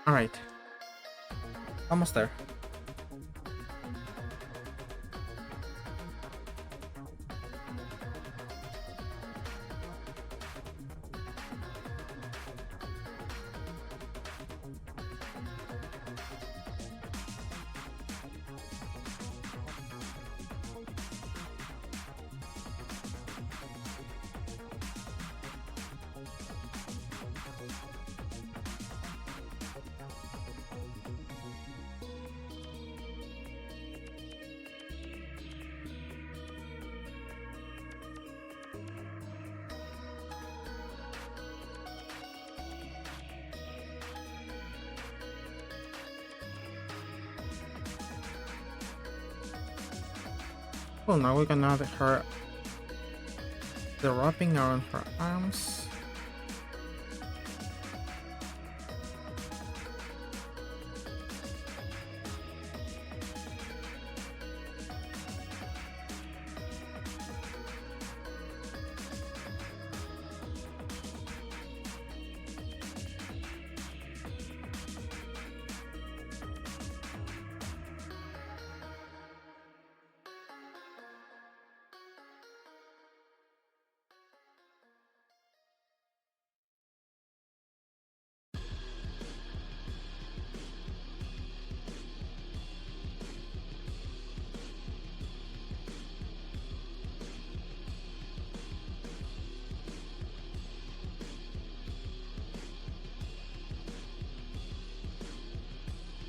[SPEAKER 1] All right, almost there. Well, now we can add her the wrapping around her arms.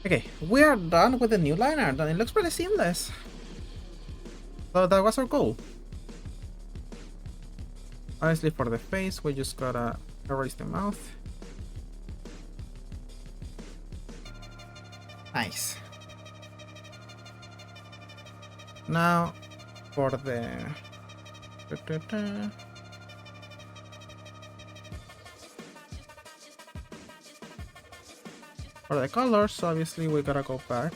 [SPEAKER 1] Okay, we are done with the new line art and it looks pretty seamless. So that was our goal. Obviously for the face, we just gotta erase the mouth. Nice. Now for the for the colors, obviously we gotta go back.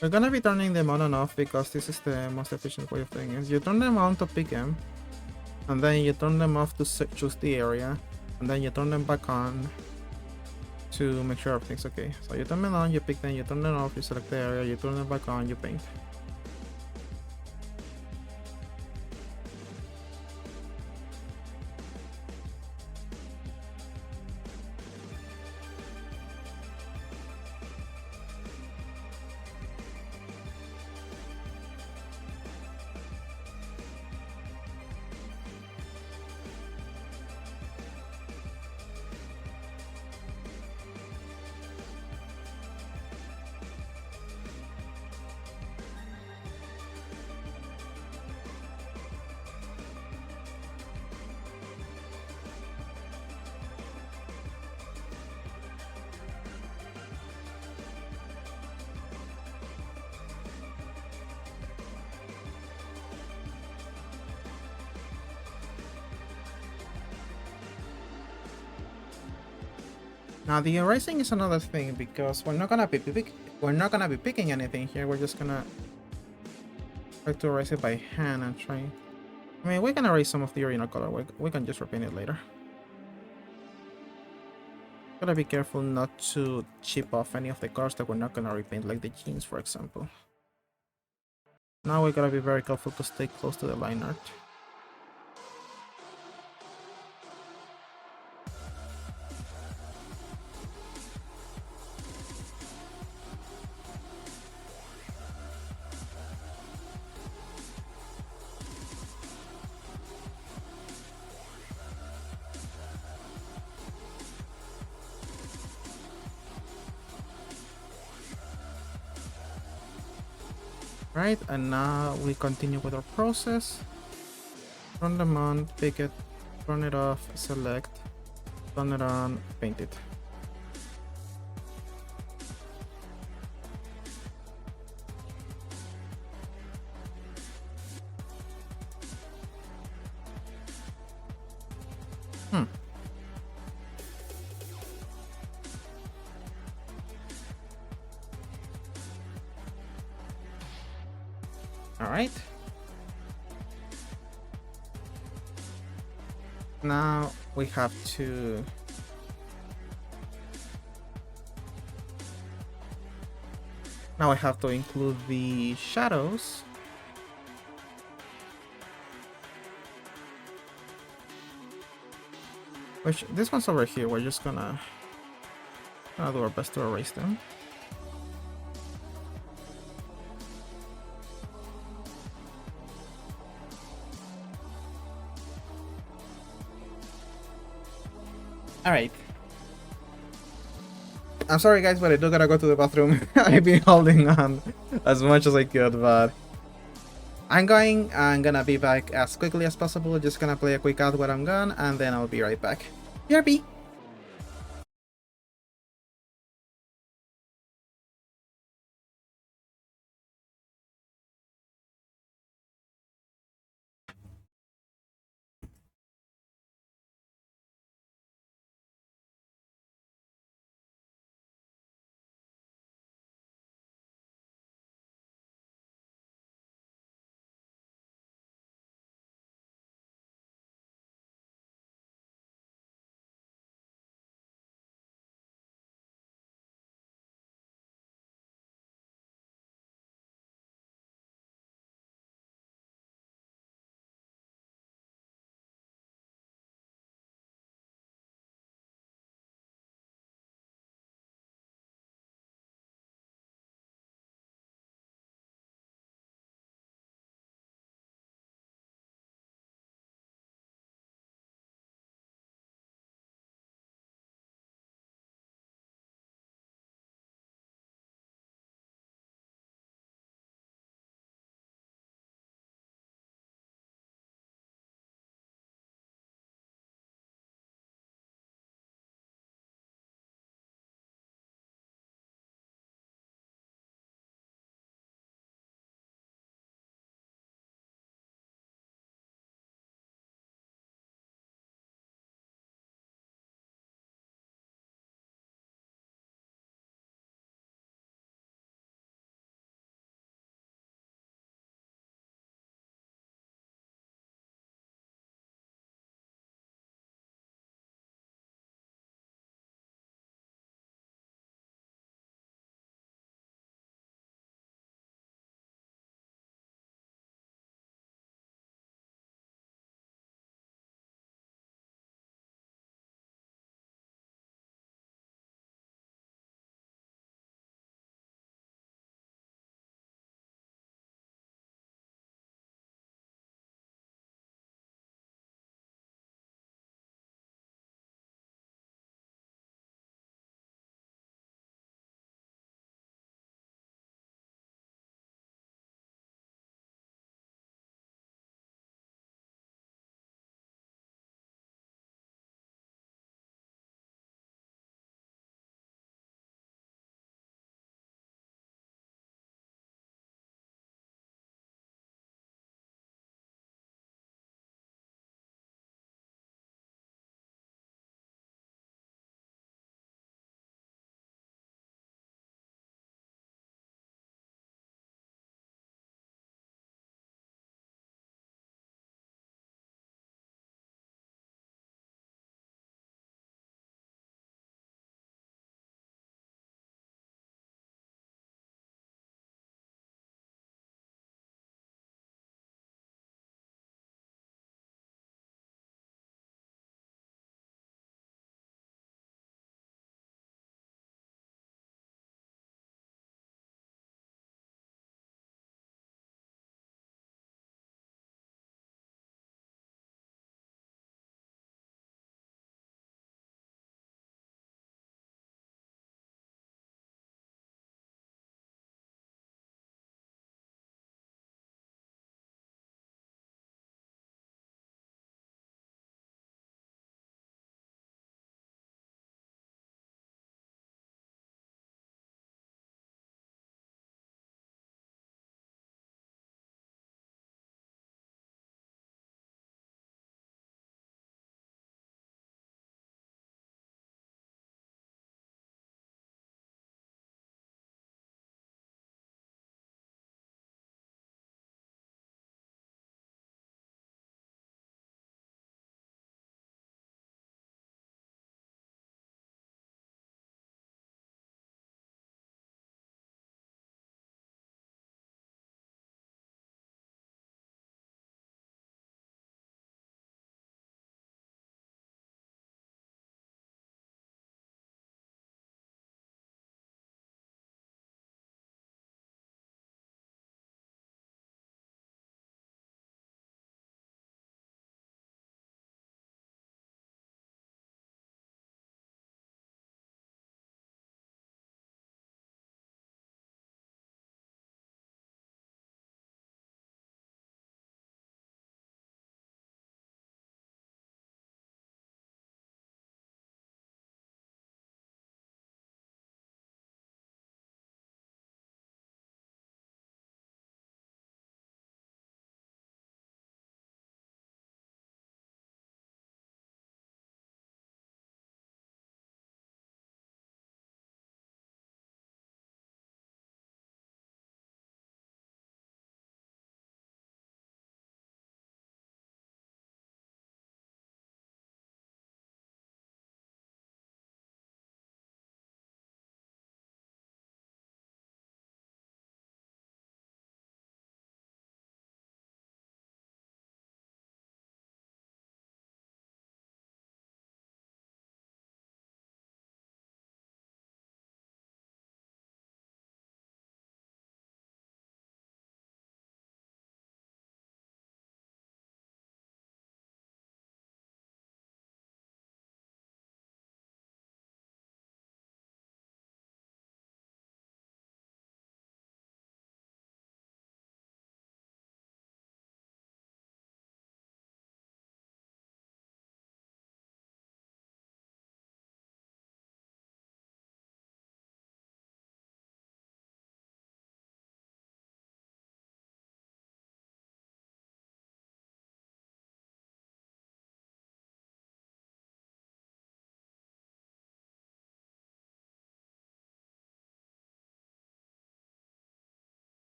[SPEAKER 1] We're gonna be turning them on and off because this is the most efficient way of doing it. You turn them on to pick them, and then you turn them off to choose the area, and then you turn them back on to make sure everything's okay. So you turn them on, you pick them, you turn them off, you select the area, you turn them back on, you paint. Now the erasing is another thing because we're not gonna be picking anything here. We're just gonna try to erase it by hand and try. I mean, we can erase some of the original color. We can just repaint it later. Gotta be careful not to chip off any of the colors that we're not gonna repaint, like the jeans, for example. Now we gotta be very careful to stay close to the line art. Right, and now we continue with our process. Turn them on, pick it, turn it off, select, turn it on, paint it. Alright. Now we have to Now I have to include the shadows. Which, this one's over here, we're just gonna do our best to erase them. Alright. I'm sorry guys, but I do gotta go to the bathroom. I've been holding on as much as I could, but I'm gonna be back as quickly as possible. Just gonna play a quick out while I'm gone, and then I'll be right back. BRB!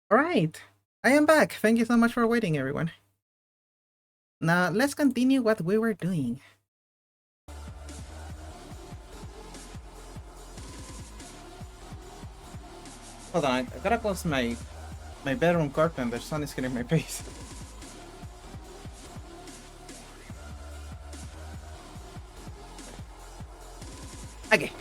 [SPEAKER 1] Alright, I am back. Thank you so much for waiting, everyone. Now, let's continue what we were doing. Hold on, I gotta close my bedroom curtain. The sun is hitting my face. Okay.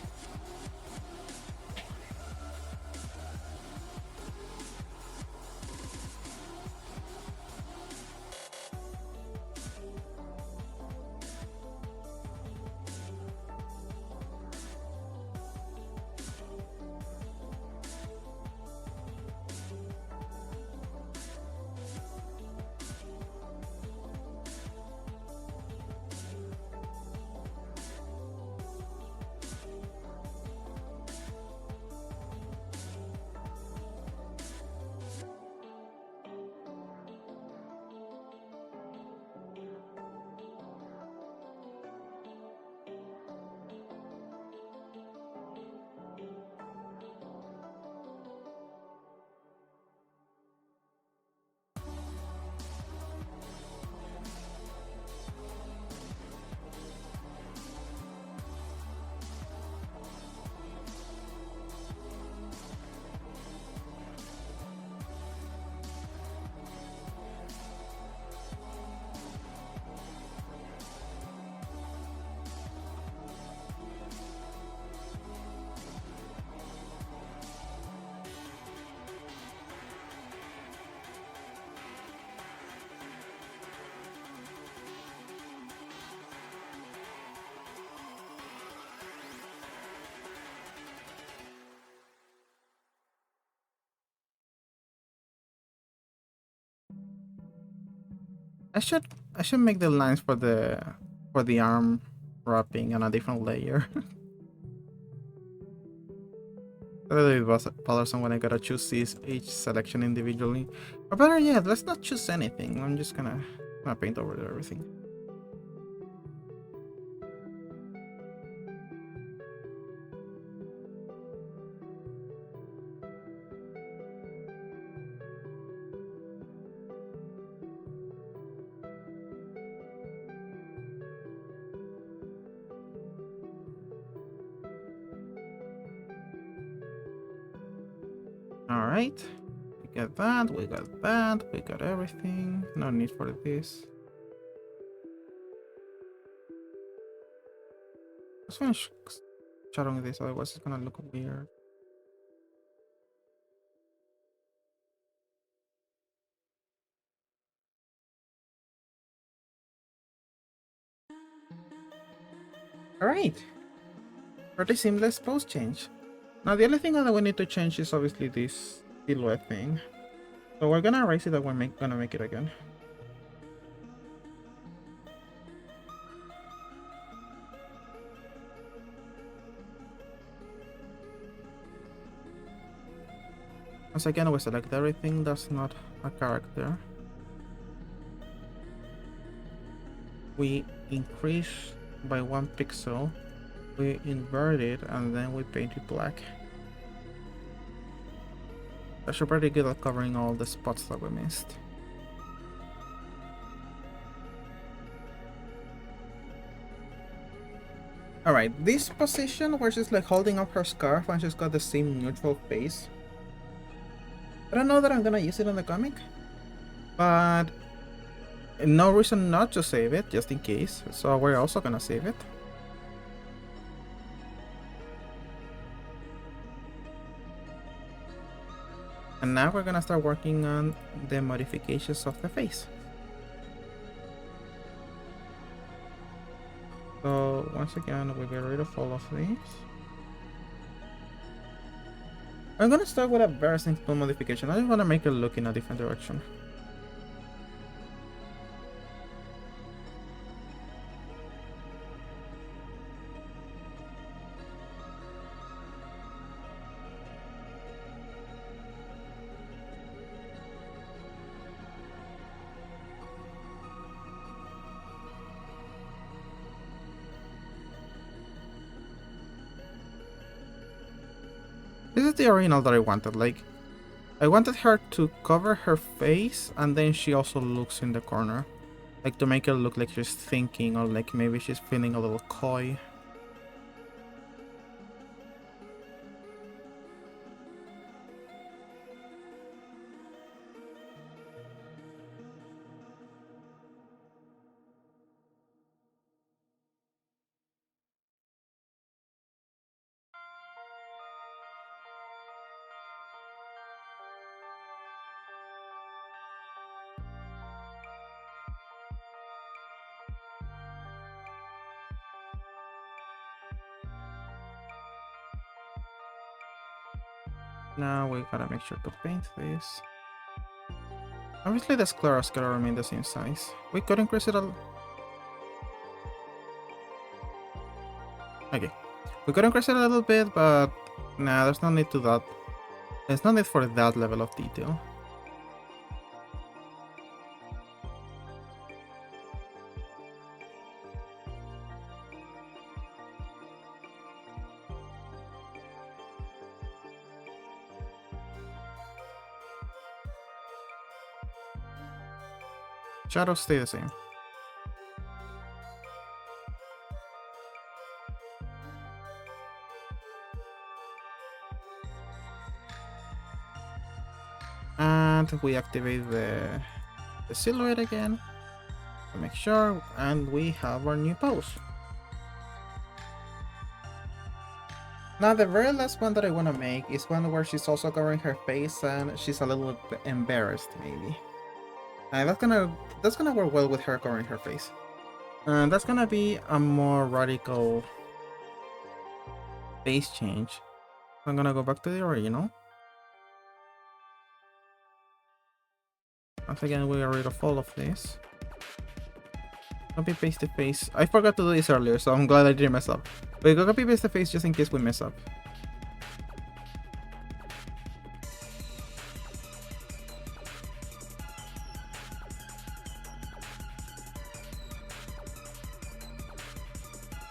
[SPEAKER 1] I should I should make the lines for the arm wrapping on a different layer. Really, it was bothersome when I gotta choose each selection individually. Or better yet, let's not choose anything. I'm just gonna paint over everything. Alright. We got that, we got that, we got everything. No need for this. Let's finish shadowing this, otherwise it's gonna look weird. Alright. Pretty seamless pose change. Now the only thing that we need to change is obviously this silhouette thing. So we're gonna erase it and we're gonna make it again. Once again, we select everything that's not a character. We increase by 1 pixel. We invert it and then we paint it black. That's pretty good at covering all the spots that we missed. Alright, this position where she's like holding up her scarf and she's got the same neutral face. I don't know that I'm gonna use it in the comic, but no reason not to save it, just in case. So we're also gonna save it. And now we're gonna start working on the modifications of the face. So once again, we get rid of all of these. I'm gonna start with a very simple modification. I just wanna make it look in a different direction. This is the original that I wanted. Like, I wanted her to cover her face and then she also looks in the corner. Like to make her look like she's thinking or like maybe she's feeling a little coy. Now we gotta make sure to paint this. Obviously the scleras gotta remain the same size. We could increase it a... Okay. We could increase it a little bit, but nah, there's no need to that. There's no need for that level of detail. Shadows stay the same. And we activate the silhouette again to make sure, and we have our new pose. Now the very last one that I want to make is one where she's also covering her face and she's a little bit embarrassed maybe. And that's gonna work well with her covering her face. And that's gonna be a more radical face change. I'm gonna go back to the original. Once again, we are rid of all of this. Copy paste the face. I forgot to do this earlier, so I'm glad I didn't mess up. But go copy paste the face just in case we mess up.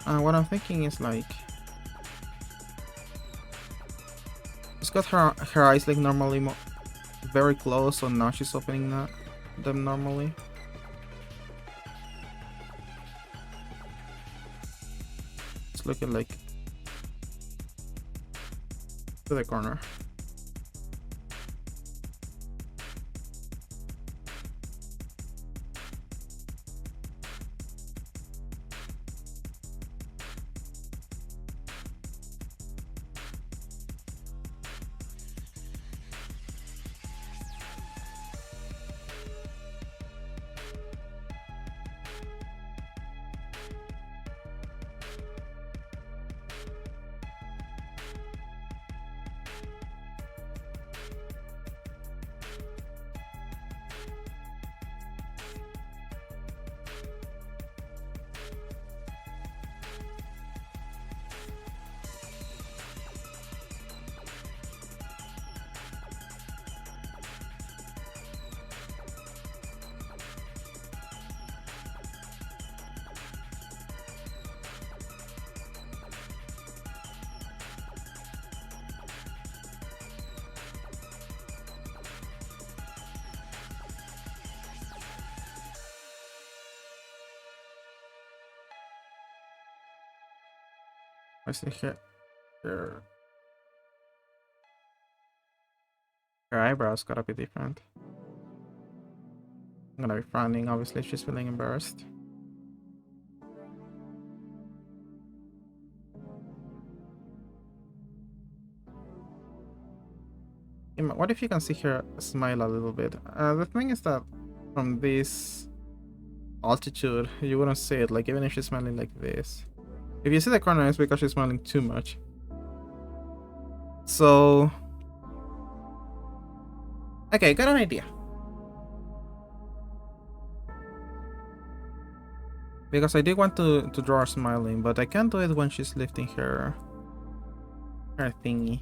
[SPEAKER 1] What I'm thinking is like, she's got her eyes like normally very close, so now she's opening them normally. It's looking like to the corner. I see her eyebrows gotta be different. I'm gonna be frowning, obviously she's feeling embarrassed. What if you can see her smile a little bit? The thing is that from this altitude, you wouldn't see it, like even if she's smiling like this. If you see the corner, it's because she's smiling too much. So... okay, got an idea. Because I did want to draw her smiling, but I can't do it when she's lifting her thingy.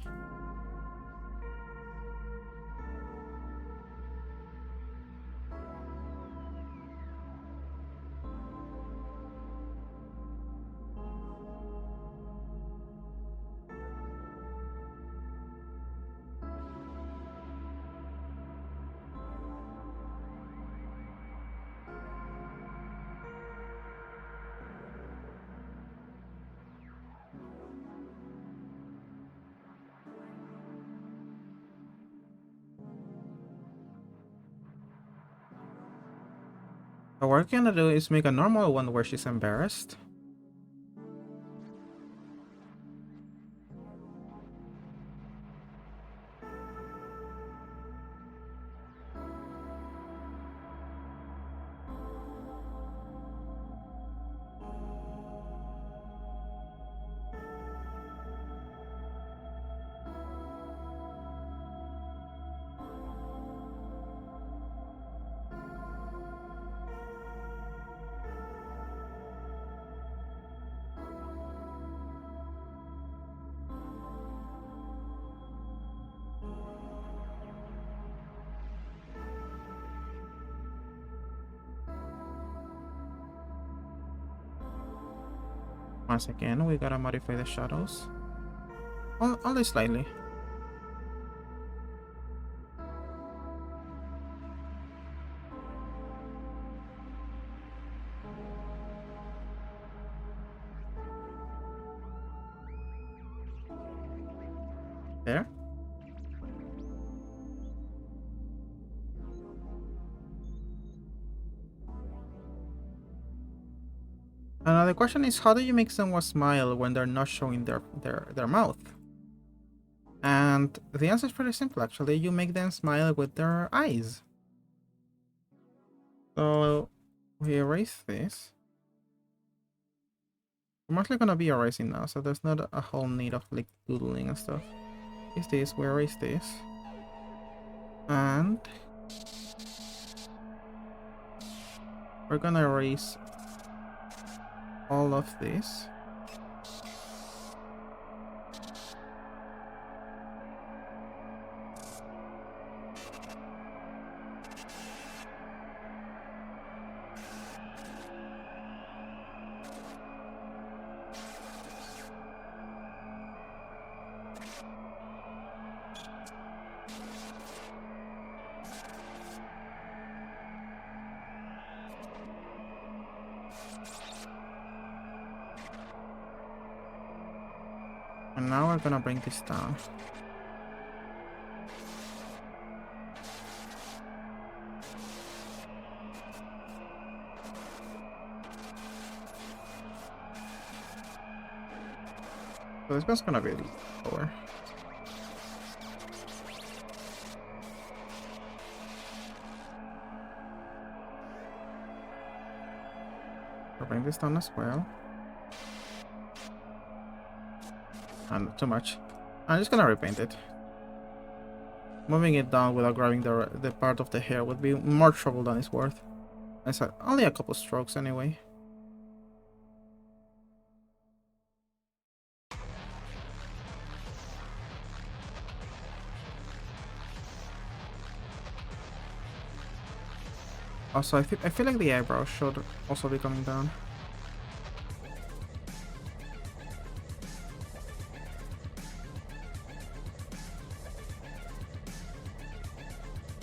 [SPEAKER 1] So what we're gonna do is make a normal one where she's embarrassed. Once again, we gotta modify the shadows. Only slightly. There. Another question is, how do you make someone smile when they're not showing their mouth? And the answer is pretty simple, actually. You make them smile with their eyes. So we erase this. We're mostly gonna be erasing now, so there's not a whole need of like doodling and stuff. Is this, we erase this. And we're gonna erase all of this. And now we're gonna bring this down. So this one's gonna be lower. I'll bring this down as well. And too much. I'm just gonna repaint it. Moving it down without grabbing the part of the hair would be more trouble than it's worth. It's only a couple strokes anyway. Also, I feel like the eyebrows should also be coming down.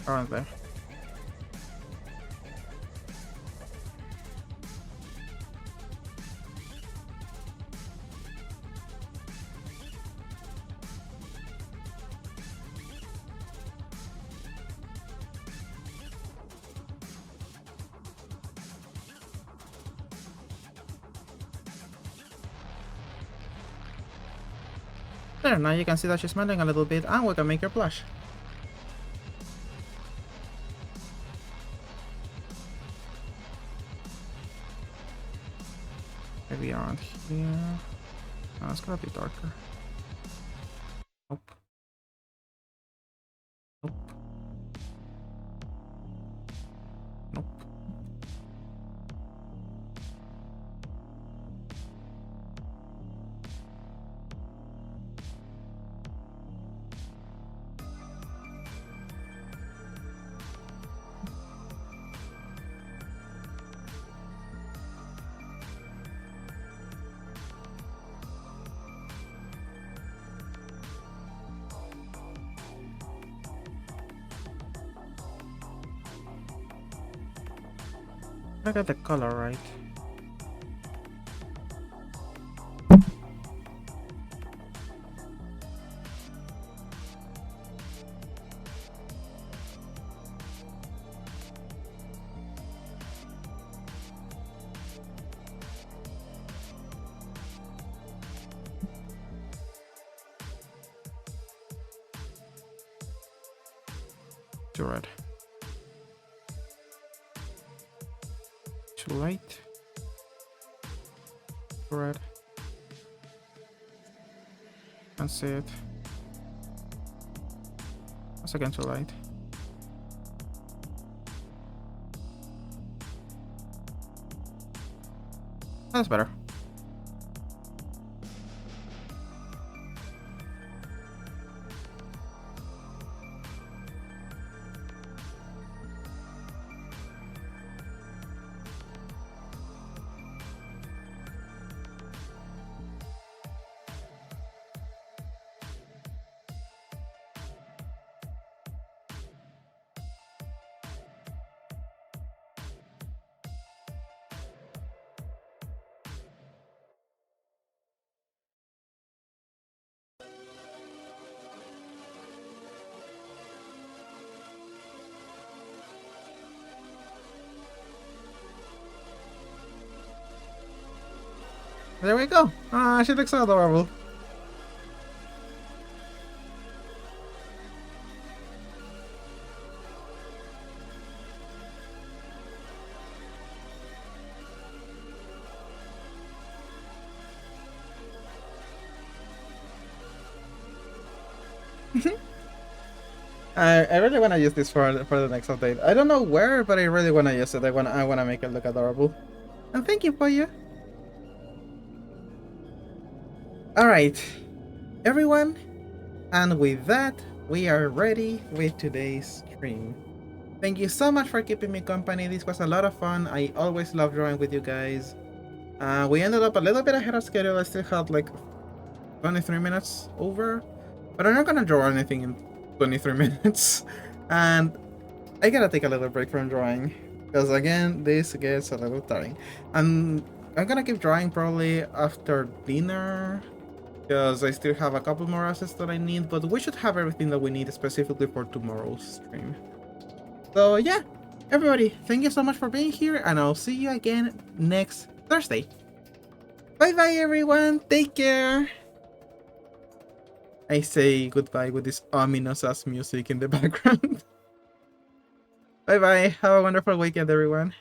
[SPEAKER 1] Around there. There, now you can see that she's smiling a little bit, and we can make her blush. Maybe around here. No, it's gotta be darker. Nope. Nope. Nope. I got the color right. Too red. Too light. Too red. Can't see it. Once again, too light. That's better. There we go. Ah, she looks so adorable. I really want to use this for the next update. I don't know where, but I really want to use it. I want to make it look adorable. And thank you for you. All right, everyone, and with that, we are ready with today's stream. Thank you so much for keeping me company. This was a lot of fun. I always love drawing with you guys. We ended up a little bit ahead of schedule. I still had like 23 minutes over, but I'm not gonna draw anything in 23 minutes. And I gotta take a little break from drawing because again, this gets a little tiring. And I'm gonna keep drawing probably after dinner because I still have a couple more assets that I need, but we should have everything that we need specifically for tomorrow's stream. So yeah, everybody, thank you so much for being here, and I'll see you again next Thursday. Bye bye everyone, take care. I say goodbye with this ominous ass music in the background. Bye bye, have a wonderful weekend everyone.